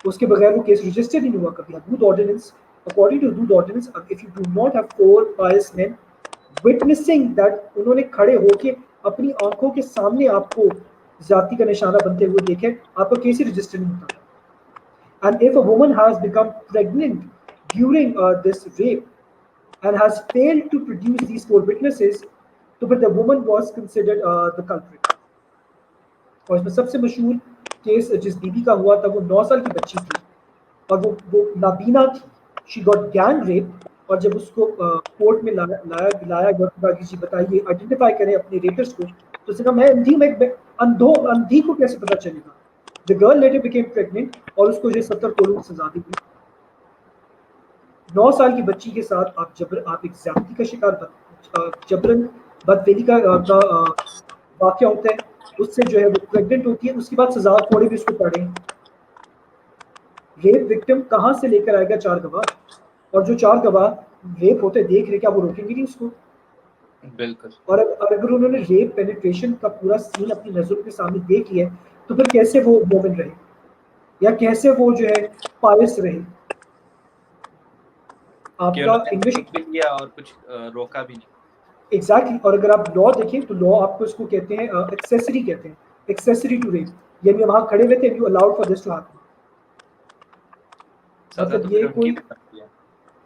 اس کے بغیر وہ کیس رجسٹر نہیں ہوا کبھی. حدود آرڈیننس, اکارڈنگ ٹو حدود ordinance, if you do not have 4 pious men witnessing that, انہوں نے کھڑے ہو کے اپنی آنکھوں کے سامنے آپ کو زیادتی کا نشانہ بنتے ہوئے دیکھیں, آپ کا کیس ہی رجسٹر نہیں ہوتا. And if a woman has become pregnant during this rape and has failed to produce these 4 witnesses, تو پھر the woman was considered the culprit. اور اس میں سب سے مشہور کیس جس بی بی کا ہوا تھا وہ 9 سال کی بچی تھی اور وہ نابینا تھی. she got gang raped, اور جب اس کو کورٹ میں لایا گیا کہ جی بتائیے آئیڈینٹیفائی کریں اپنے ریپرس کو, تو اس نے کہا میں اندھی کو کیسے پتہ چلے گا. the girl later became pregnant اور اس کو جو 70 کروڑ کی سزا دی گئی. 9 سال کی بچی کے ساتھ آپ ایک زیادتی کا شکار, جبرن بدفعلی کا واقعہ ہوتا ہے, اس سے جو ہے وہ پریگننٹ ہوتی ہے, اس کے بعد سزا تھوڑے بھی اس کو پڑیں. ریپ وکٹم کہاں سے لے کر آئے گا 4 گواہ, اور جو 4 گواہ ریپ ہوتے دیکھ رہے, کیا وہ روکیں گے نہیں اس کو؟ بالکل. اور اگر انہوں نے ریپ پینیٹریشن کا پورا سین اپنی نظروں کے سامنے دیکھ لیا تو پھر کیسے وہ مومن رہے یا کیسے وہ جو ہے پائس رہے؟ آپ کا انگلش کیا اور کچھ روکا بھی نہیں. ایگزیکٹلی. اور اگر آپ لا دیکھیں تو لا آپ کو اس کو کہتے ہیں ایکسیسری کہتے ہیں, ایکسیسری ٹو ریپ, یعنی وہاں کھڑے ہوئے تھے you allowed for this to happen. مطلب یہ کوئی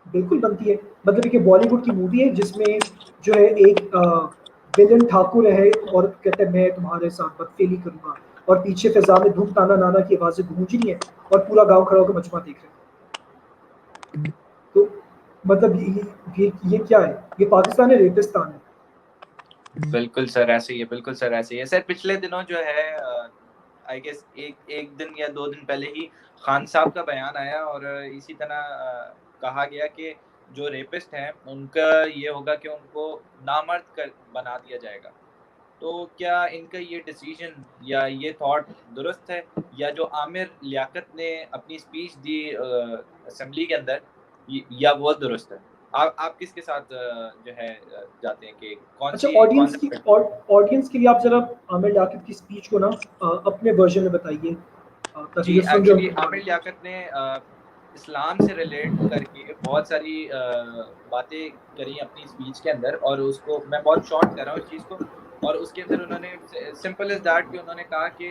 بالکل بنتی ہے. مطلب کہ بالی ووڈ کی مووی ہے جس میں جو ہے ایک ولن ٹھاکر ہے اور کہتے ہیں میں تمہارے ساتھ بدفعلی کروں گا, اور پیچھے فضا میں دھوم تانا نانا کی آوازیں گونج رہی ہیں اور پورا گاؤں کھڑا ہو کے مجمع دیکھ رہے ہیں. تو مطلب یہ کیا ہے؟ یہ پاکستان ہے, ریپستان ہے. بالکل سر ایسے ہی ہے, بالکل سر ایسے ہی ہے. سر پچھلے دنوں جو ہے آئی گیس ایک دن یا 2 دن پہلے ہی خان صاحب کا بیان آیا اور اسی طرح کہا گیا کہ جو ریپسٹ ہیں ان کا یہ ہوگا کہ ان کو نامرد بنا دیا جائے گا. تو کیا ان کا یہ ڈیسیژن یا یہ تھاٹ درست ہے, یا جو عامر لیاقت نے اپنی اسپیچ دی اسمبلی کے اندر یا وہ درست ہے؟ آپ کس کے ساتھ جو ہے جاتے ہیں کہ کون سی آڈینس کے لیے آپ ذرا عامر لیاقت کی اسپیچ کو نا اپنے ورژن میں بتائیے. جی ایکچولی عامر لیاقت نے اسلام سے ریلیٹ کر کے بہت ساری باتیں کری اپنی اسپیچ کے اندر, اور اس کو میں بہت شارٹ کر رہا ہوں اس چیز کو, اور اس کے اندر انہوں نے سمپل از دیٹ کہ انہوں نے کہا کہ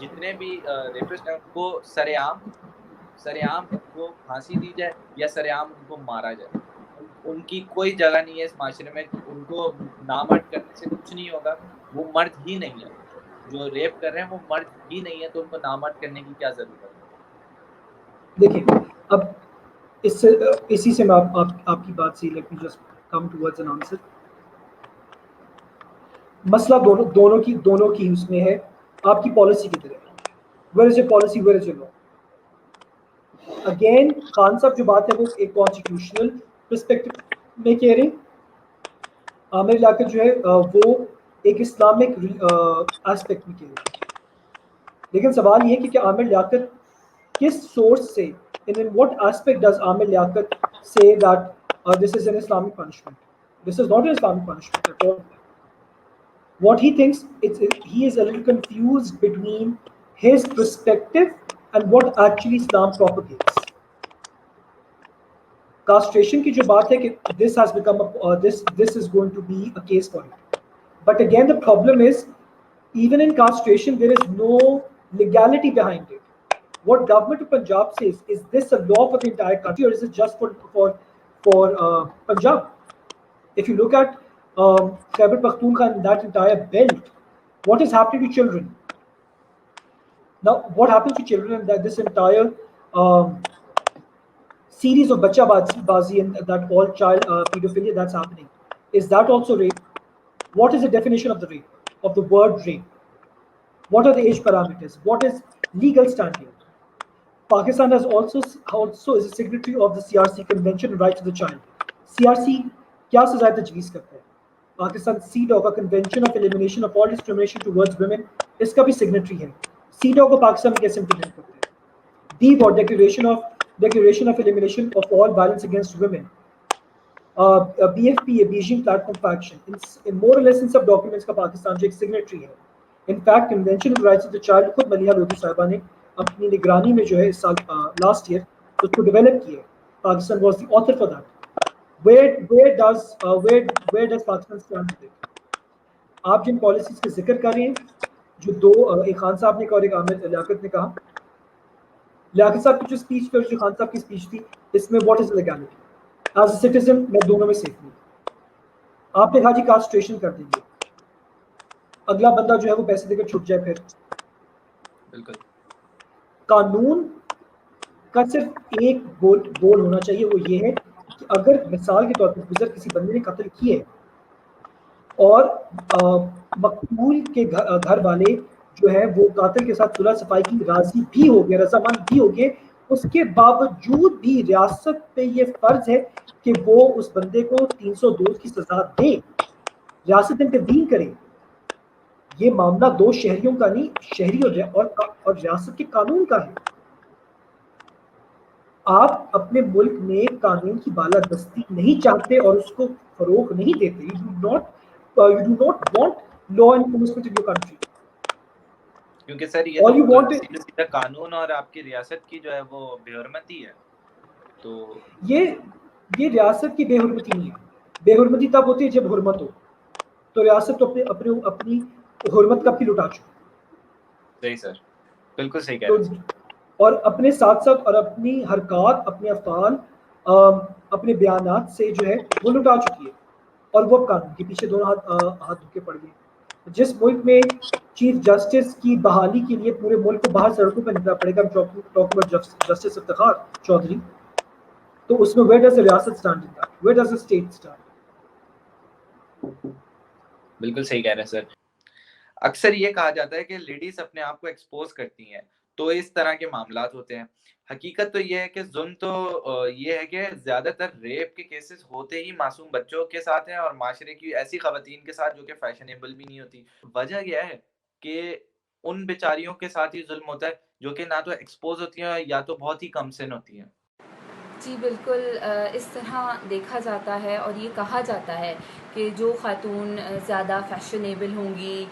جتنے بھی ریپسٹ ہیں ان کو سر عام ان کو پھانسی دی جائے یا سر عام ان کو مارا جائے. ان کی کوئی جگہ نہیں ہے اس معاشرے میں, ان کو نامرد کرنے سے کچھ نہیں ہوگا, وہ مرد ہی نہیں ہے, جو ریپ کر رہے ہیں وہ مرد ہی نہیں ہے, تو ان کو نامرد کرنے کی کیا ضرورت ہے؟ دیکھیں اب اسی سے میں آپ کی بات سے let me just come towards an answer. مسئلہ دونوں کی اس میں ہے, آپ کی پالیسی کدھر ہے, where is your policy, where is your law. Again Khan صاحب جو بات ہے وہ ایک کانسٹیٹیوشنل پرسپیکٹو میں کہہ رہے عامر لیاقت جو ہے وہ ایک اسلامک اسپیکٹ میں کہہ رہے ہیں، لیکن سوال یہ ہے کہ کیا عامر لیاقت کس سورس سے in what aspect does Amir Liaquat say that this is an Islamic punishment? This is not an Islamic punishment at all. What he thinks, he is a little confused between his perspective and what actually Islam propagates. Castration کی جو بات ہے کہ this has become this is going to be a case for it. But again the problem is, even in castration there is no legality behind it. What government of Punjab says, is this a law for the entire country or is it just for Punjab? If you look at Khyber Pakhtunkhwa and that entire belt, what is happening to children? Now, what happens to children in this entire series of bacha bazi and that all child pedophilia that's happening? Is that also rape? What is the definition of the rape, of the word rape? What are the age parameters? What is legal standing? Pakistan has also is a signatory of the CRC Convention on Rights of the Child. CRC کیا سزائے تجویز کرتا ہے؟ Pakistan CEDAW کا convention of elimination of all discrimination towards women اس کا بھی signatory ہے. CEDAW کو پاکستان میں کیسے امپلیمنٹ کرتا ہے؟ DWAT declaration of elimination of all violence against women, BFPA Beijing platform for action, more or less in sub documents کا پاکستان جو ایک سگنیٹری ہے. In fact convention of rights of the child خود ملیحہ لودھی صاحبہ نے اپنی نگرانی میں جو ہے اس سال لاسٹ ایئر اس کو ڈیولپ کیا ہے. Pakistan was the author for that. Where does Pakistan stand with it? آپ جن پالیسیز کا ذکر کر رہے ہیں, جو دو, ایک خان صاحب نے کہا اور ایک عامر لیاقت نے کہا, لیاقت صاحب کی جو اسپیچ تھی اور جو خان صاحب کی اسپیچ تھی, اس میں what is legality? As a citizen میں دونوں میں سیف ہوں. آپ نے کہا جی کاسٹریشن کر دیں گے, اگلا بندہ جو ہے وہ پیسے دے کر چھٹ جائے. پھر بالکل قانون کا صرف ایک گول ہونا چاہیے, وہ یہ ہے کہ اگر مثال کے طور پر گزر کسی بندے نے قتل کیے اور مقتول کے گھر والے جو ہے وہ قاتل کے ساتھ صلح صفائی کی راضی بھی ہو گئے, رضامند بھی ہو گئے, اس کے باوجود بھی ریاست پہ یہ فرض ہے کہ وہ اس بندے کو 302 کی سزا دے, ریاست انٹروین کرے. یہ معاملہ دو شہریوں کا نہیں, شہری اور ریاست کے قانون کا ہے. آپ اپنے ملک میں قانون کی بالادستی نہیں چاہتے اور اس کو فروغ نہیں دیتے. You do not want law enforcement in your country. کیونکہ سر یہ تو سیدھا قانون اور آپ کی ریاست کی جو ہے وہ بے حرمتی ہے. تو یہ ریاست کی بے حرمتی نہیں ہے. بے حرمتی تب ہوتی ہے جب حرمت ہو, تو ریاست تو اپنی حرمت کب کی لٹا چکی. صحیح سر, بالکل صحیح کہہ رہے ہیں. اور اپنے ساتھ ساتھ اور اپنی حرکات, اپنے افعال, اپنے بیانات سے جو ہے وہ لٹا چکی ہے, اور وہ قانون کے پیچھے دونوں ہاتھ دھکے پڑ گئے. جس ملک میں چیف جسٹس کی بحالی کے لیے پورے ملک کو باہر سڑکوں پہ نکلنا پڑے گا, جسٹس افتخار چودھری, تو اس میں where does the ریاست stand in that? Where does the state stand? بالکل صحیح کہہ رہے ہیں سر. اکثر یہ کہا جاتا ہے کہ لیڈیز اپنے آپ کو ایکسپوز کرتی ہیں تو اس طرح کے معاملات ہوتے ہیں. حقیقت تو یہ ہے کہ ظلم تو یہ ہے کہ زیادہ تر ریپ کے کیسز ہوتے ہی معصوم بچوں کے ساتھ ہیں اور معاشرے کی ایسی خواتین کے ساتھ جو کہ فیشنیبل بھی نہیں ہوتی. وجہ یہ ہے کہ ان بیچاریوں کے ساتھ ہی ظلم ہوتا ہے جو کہ نہ تو ایکسپوز ہوتی ہیں یا تو بہت ہی کم سن ہوتی ہیں. جی بالکل اس طرح دیکھا جاتا ہے اور یہ کہا جاتا ہے کہ جو خاتون زیادہ فیشنیبل ہوں گی,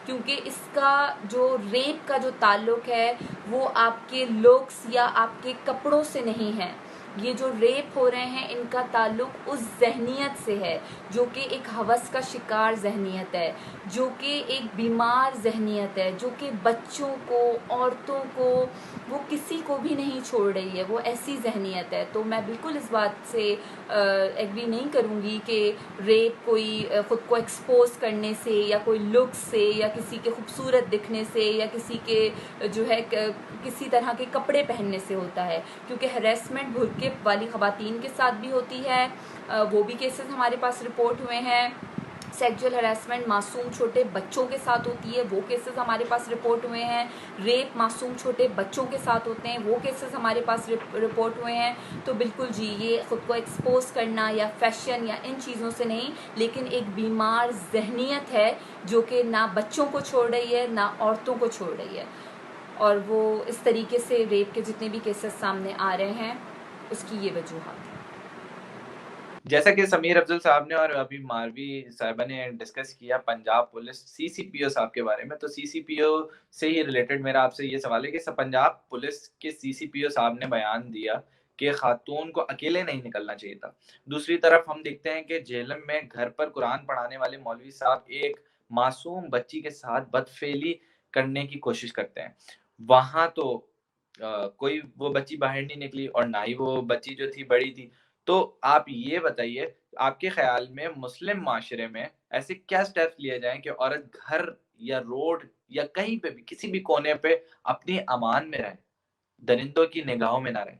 کیونکہ اس کا جو ریپ کا جو تعلق ہے وہ آپ کے لکس یا آپ کے کپڑوں سے نہیں ہے. یہ جو ریپ ہو رہے ہیں ان کا تعلق اس ذہنیت سے ہے جو کہ ایک ہوس کا شکار ذہنیت ہے, جو کہ ایک بیمار ذہنیت ہے, جو کہ بچوں کو, عورتوں کو, وہ کسی کو بھی نہیں چھوڑ رہی ہے. وہ ایسی ذہنیت ہے. تو میں بالکل اس بات سے ایگری نہیں کروں گی کہ ریپ کوئی خود کو ایکسپوز کرنے سے یا کوئی لکس سے یا کسی کے خوبصورت دکھنے سے یا کسی کے جو ہے کسی طرح کے کپڑے پہننے سے ہوتا ہے. کیونکہ ہریسمنٹ بھرکے والی خواتین کے ساتھ بھی ہوتی ہے, وہ بھی کیسز ہمارے پاس رپورٹ ہوئے ہیں. سیکچول ہراسمنٹ معصوم چھوٹے بچوں کے ساتھ ہوتی ہے، وہ کیسز ہمارے پاس رپورٹ ہوئے ہیں. ریپ معصوم چھوٹے بچوں کے ساتھ ہوتے ہیں، وہ کیسز ہمارے پاس رپورٹ ہوئے ہیں. تو بالکل جی، یہ خود کو ایکسپوز کرنا یا فیشن یا ان چیزوں سے نہیں، لیکن ایک بیمار ذہنیت ہے جو کہ نہ بچوں کو چھوڑ رہی ہے نہ عورتوں کو چھوڑ رہی ہے. اور وہ اس طریقے سے ریپ کے جتنے بھی کیسز سامنے آ رہے ہیں، اس کی یہ وجوہات ہیں. جیسا کہ سمیر افضل صاحب نے اور ابھی ماروی صاحبہ نے ڈسکس کیا پنجاب پولیس CCPO صاحب کے بارے میں، تو CCPO سے ہی ریلیٹڈ میرا آپ سے یہ سوال ہے کہ پنجاب پولیس کے CCPO صاحب نے بیان دیا کہ خاتون کو اکیلے نہیں نکلنا چاہیے تھا. دوسری طرف ہم دیکھتے ہیں کہ جہلم میں گھر پر قرآن پڑھانے والے مولوی صاحب ایک معصوم بچی کے ساتھ بدفعلی کرنے کی کوشش کرتے ہیں. وہاں تو کوئی وہ بچی باہر نہیں نکلی اور نہ ہی وہ بچی جو تھی بڑی تھی. تو آپ یہ بتائیے، آپ کے خیال میں مسلم معاشرے میں ایسے کیا سٹیپس لیے جائیں کہ عورت گھر یا روڈ یا کہیں پہ بھی کسی بھی کونے پہ اپنی امان میں رہے، درندوں کی نگاہوں میں نہ رہے؟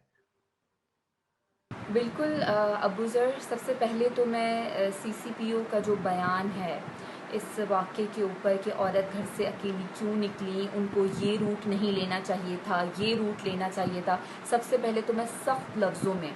بالکل ابو ذر، سب سے پہلے تو میں CCPO کا جو بیان ہے اس واقعے کے اوپر کہ عورت گھر سے اکیلی کیوں نکلی، ان کو یہ روٹ نہیں لینا چاہیے تھا، یہ روٹ لینا چاہیے تھا، سب سے پہلے تو میں سخت لفظوں میں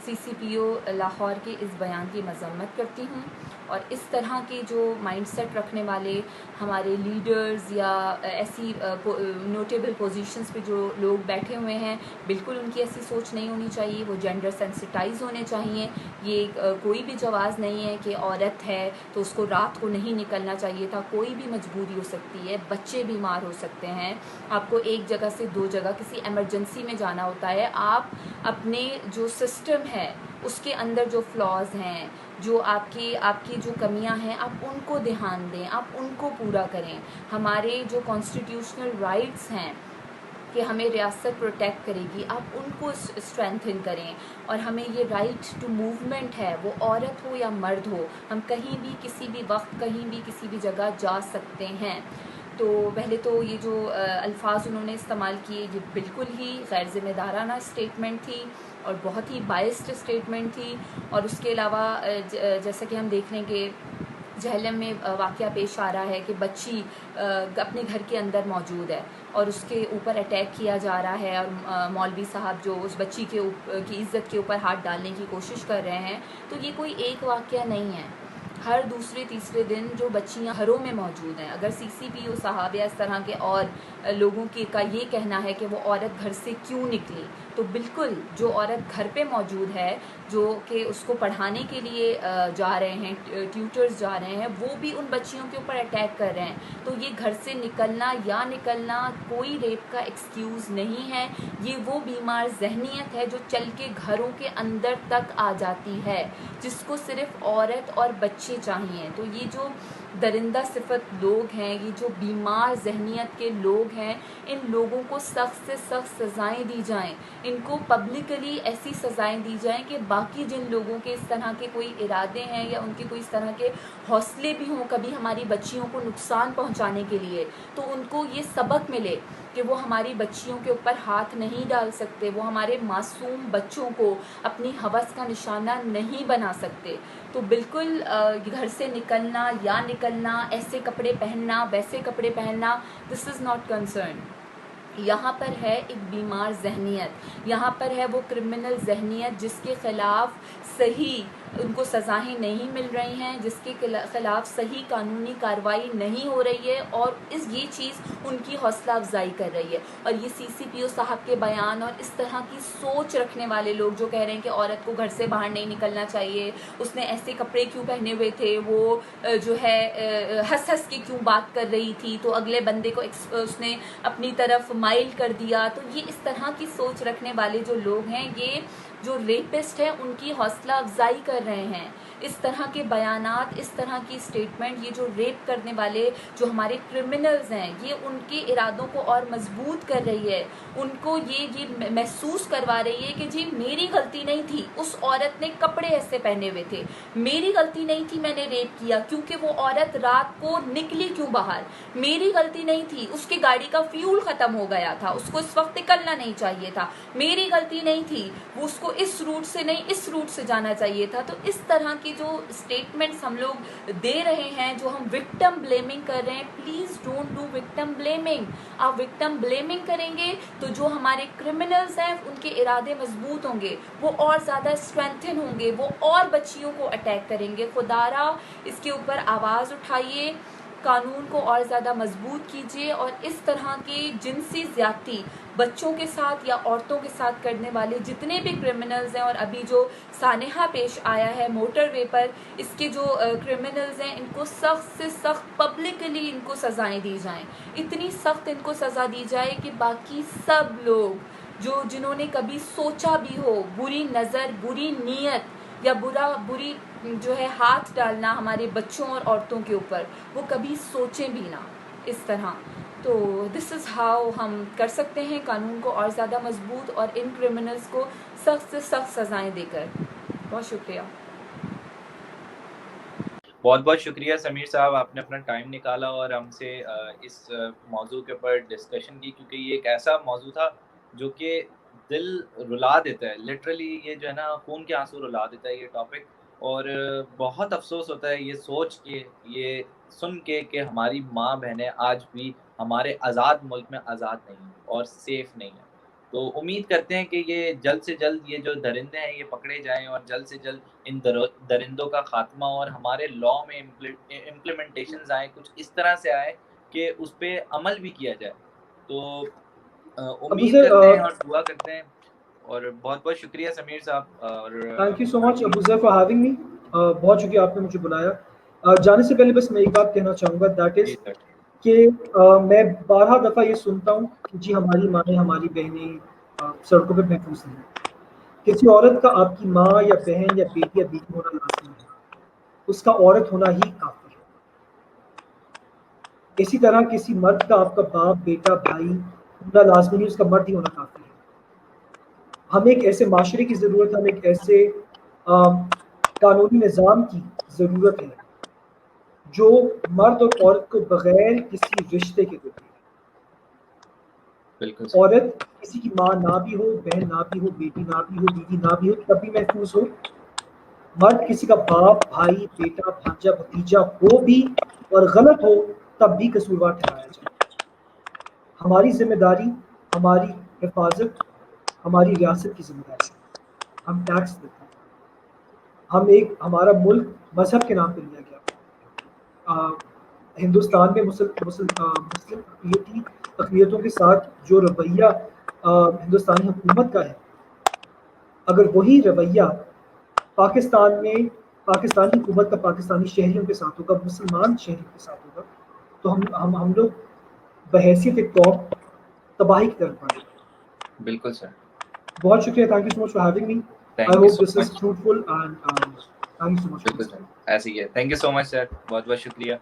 CCPO لاہور کے اس بیان کی مذمت کرتی ہوں. اور اس طرح کے جو مائنڈ سیٹ رکھنے والے ہمارے لیڈرز یا ایسی نوٹیبل پوزیشنز پہ جو لوگ بیٹھے ہوئے ہیں، بالکل ان کی ایسی سوچ نہیں ہونی چاہیے. وہ جینڈر سینسٹائز ہونے چاہیے. یہ کوئی بھی جواز نہیں ہے کہ عورت ہے تو اس کو رات کو نہیں نکلنا چاہیے تھا. کوئی بھی مجبوری ہو سکتی ہے، بچے بیمار ہو سکتے ہیں، آپ کو ایک جگہ سے دو جگہ کسی ایمرجنسی میں جانا ہوتا ہے. آپ اپنے جو سسٹم ہے اس کے اندر جو فلاز ہیں، جو آپ کی جو کمیاں ہیں، آپ ان کو دھیان دیں، آپ ان کو پورا کریں. ہمارے جو کانسٹیٹیوشنل رائٹس ہیں کہ ہمیں ریاست پروٹیکٹ کرے گی، آپ ان کو اسٹرینتھن کریں. اور ہمیں یہ رائٹ ٹو موومنٹ ہے، وہ عورت ہو یا مرد ہو، ہم کہیں بھی کسی بھی وقت کہیں بھی کسی بھی جگہ جا سکتے ہیں. تو پہلے تو یہ جو الفاظ انہوں نے استعمال کیے، یہ بالکل ہی غیر ذمہ دارانہ اسٹیٹمنٹ تھی اور بہت ہی بائسڈ اسٹیٹمنٹ تھی. اور اس کے علاوہ جیسا کہ ہم دیکھ لیں کہ جہلم میں واقعہ پیش آ رہا ہے کہ بچی اپنے گھر کے اندر موجود ہے اور اس کے اوپر اٹیک کیا جا رہا ہے، اور مولوی صاحب جو اس بچی کی عزت کے اوپر ہاتھ ڈالنے کی کوشش کر رہے ہیں. تو یہ کوئی ایک واقعہ نہیں ہے. ہر دوسرے تیسرے دن جو بچیاں گھروں میں موجود ہیں، اگر CCPO صاحب یا اس طرح کے اور لوگوں کا یہ کہنا ہے کہ وہ عورت گھر سے کیوں نکلی، تو بالکل جو عورت گھر پہ موجود ہے، جو کہ اس کو پڑھانے کے لیے جا رہے ہیں، ٹیوٹرز جا رہے ہیں، وہ بھی ان بچیوں کے اوپر اٹیک کر رہے ہیں. تو یہ گھر سے نکلنا یا نکلنا کوئی ریپ کا ایکسکیوز نہیں ہے. یہ وہ بیمار ذہنیت ہے جو چل کے گھروں کے اندر تک آ جاتی ہے، جس کو صرف عورت اور بچے چاہیے. تو یہ جو درندہ صفت لوگ ہیں، یہ جو بیمار ذہنیت کے لوگ ہیں، ان لوگوں کو سخت سے سخت سزائیں دی جائیں. ان کو پبلکلی ایسی سزائیں دی جائیں کہ باقی جن لوگوں کے اس طرح کے کوئی ارادے ہیں یا ان کے کوئی اس طرح کے حوصلے بھی ہوں کبھی ہماری بچیوں کو نقصان پہنچانے کے لیے، تو ان کو یہ سبق ملے کہ وہ ہماری بچیوں کے اوپر ہاتھ نہیں ڈال سکتے، وہ ہمارے معصوم بچوں کو اپنی ہوس کا نشانہ نہیں بنا سکتے. تو بالکل گھر سے نکلنا یا نکلنا، ایسے کپڑے پہننا ویسے کپڑے پہننا، دس از ناٹ کنسرن. یہاں پر ہے ایک بیمار ذہنیت، یہاں پر ہے وہ کرمنل ذہنیت جس کے خلاف صحیح ان کو سزائیں نہیں مل رہی ہیں، جس کے خلاف صحیح قانونی کارروائی نہیں ہو رہی ہے، اور یہ چیز ان کی حوصلہ افزائی کر رہی ہے. اور یہ CCPO صاحب کے بیان اور اس طرح کی سوچ رکھنے والے لوگ جو کہہ رہے ہیں کہ عورت کو گھر سے باہر نہیں نکلنا چاہیے، اس نے ایسے کپڑے کیوں پہنے ہوئے تھے، وہ جو ہے ہنس کے کیوں بات کر رہی تھی تو اگلے بندے کو اس نے اپنی طرف مائل کر دیا. تو یہ اس طرح کی سوچ رکھنے والے جو لوگ ہیں، یہ جو ریپسٹ ہیں ان کی حوصلہ افزائی کر رہے ہیں. اس طرح کے بیانات، اس طرح کی اسٹیٹمنٹ، یہ جو ریپ کرنے والے جو ہمارے کرمنلز ہیں، یہ ان کے ارادوں کو اور مضبوط کر رہی ہے. ان کو یہ محسوس کروا رہی ہے کہ جی میری غلطی نہیں تھی، اس عورت نے کپڑے ایسے پہنے ہوئے تھے. میری غلطی نہیں تھی میں نے ریپ کیا, کیونکہ وہ عورت رات کو نکلی کیوں باہر, میری غلطی نہیں تھی, اس کی گاڑی کا فیول ختم ہو گیا تھا, اس کو اس وقت نکلنا نہیں چاہیے تھا, میری غلطی نہیں تھی, وہ اس کو اس روٹ سے نہیں اس روٹ سے جانا چاہیے تھا. تو اس طرح کی جو اسٹیٹمنٹس ہم لوگ دے رہے ہیں, جو ہم وکٹم بلیمنگ کر رہے ہیں, please don't do victim blaming. آپ وکٹم بلیمنگ کریں گے تو جو ہمارے کرمنلز ہیں ان کے ارادے مضبوط ہوں گے, وہ اور زیادہ اسٹرینتھن ہوں گے, وہ اور بچیوں کو اٹیک کریں گے. خدا را اس کے اوپر آواز اٹھائیے, قانون کو اور زیادہ مضبوط کیجیے, اور اس طرح کی جنسی زیادتی بچوں کے ساتھ یا عورتوں کے ساتھ کرنے والے جتنے بھی کرمنلز ہیں, اور ابھی جو سانحہ پیش آیا ہے موٹر وے پر, اس کے جو کرمنلز ہیں ان کو سخت سے سخت پبلکلی ان کو سزائیں دی جائیں, اتنی سخت ان کو سزا دی جائے کہ باقی سب لوگ جنہوں نے کبھی سوچا بھی ہو بری نظر, بری نیت یا بری جو ہے ہاتھ ڈالنا ہمارے بچوں اور عورتوں کے اوپر, وہ کبھی سوچیں بھی نہ اس طرح. تو دس از ہاؤ ہم کر سکتے ہیں قانون کو اور زیادہ مضبوط, اور ان کرمنلز کو سخت سے سخت سزائیں دے کر. بہت شکریہ. بہت بہت شکریہ سمیر صاحب, آپ نے اپنا ٹائم نکالا اور ہم سے اس موضوع کے اوپر ڈسکشن کی, کیونکہ یہ ایک ایسا موضوع تھا جو کہ دل رلا دیتا ہے, لٹرلی یہ جو ہے نا خون کے آنسو رلا دیتا ہے یہ ٹاپک. اور بہت افسوس ہوتا ہے یہ سوچ کے, یہ سن کے کہ ہماری ماں بہنیں آج بھی ہمارے آزاد ملک میں آزاد نہیں ہیں اور سیف نہیں ہیں. تو امید کرتے ہیں کہ یہ جلد سے جلد یہ جو درندے ہیں یہ پکڑے جائیں, اور جلد سے جلد ان درندوں کا خاتمہ اور ہمارے لا میں امپلیمنٹیشنز آئیں, کچھ اس طرح سے آئے کہ اس پہ عمل بھی کیا جائے. تو امید کرتے ہیں اور دعا کرتے ہیں. اور بہت بہت شکریہ سمیر صاحب, اور thank you so much Abu Zafar for having me. بہت شکریہ آپ نے مجھے بلایا. جانے سے پہلے بس میں ایک بات کہنا چاہوں گا, دیٹ از کہ میں 12 دفعہ یہ سنتا ہوں کہ جی ہماری مائیں ہماری بہنیں سڑکوں پہ محفوظ نہیں. کسی عورت کا آپ کی ماں یا بہن یا بیٹی یا بیٹی ہونا لازمی ہے, اس کا عورت ہونا ہی کافی ہے. اسی طرح کسی مرد کا آپ کا باپ بیٹا بھائی ہونا لازمی نہیں, اس کا مرد ہی ہونا کافی ہے. ہمیں ایک ایسے معاشرے کی ضرورت ہے, ہمیں ایک ایسے قانونی نظام کی ضرورت ہے جو مرد اور عورت کو بغیر کسی رشتے کے دیتے. عورت کسی کی ماں نہ بھی ہو, بہن نہ بھی ہو, بیٹی نہ بھی ہو, بیوی نہ بھی ہو, تب بھی محفوظ ہو. مرد کسی کا باپ بھائی بیٹا بھانجا بھتیجا ہو بھی اور غلط ہو تب بھی قصوروار ٹھہرایا جائے. ہماری ذمہ داری, ہماری حفاظت ہماری ریاست کی ذمہ داری. ہم ٹیکس دیتے ہیں, ہمارا ملک مذہب کے نام پہ لیا گیا. ہندوستان میں مسلم اقلیتوں کے ساتھ جو رویہ ہندوستانی حکومت کا ہے, اگر وہی رویہ پاکستان میں پاکستانی حکومت کا پاکستانی شہریوں کے ساتھ ہوگا, مسلمان شہریوں کے ساتھ ہوگا, تو ہم لوگ بحیثیت ایک قوم تباہی کی طرف بڑھیں. بالکل سر. بہت شکریہ. Thank you so much for having me. I hope this is fruitful and thank you so much. بالکل سر, ایسے ہی ہے. تھینک یو سو مچ سر, بہت بہت شکریہ.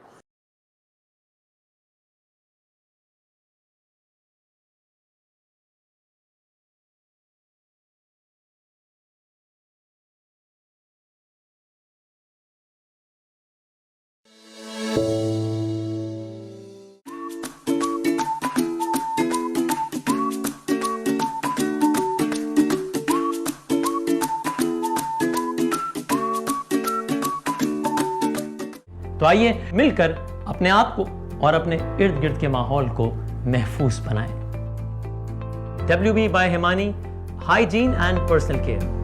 تو آئیے مل کر اپنے آپ کو اور اپنے ارد گرد کے ماحول کو محفوظ بنائیں. WB by Himani, hygiene and personal care.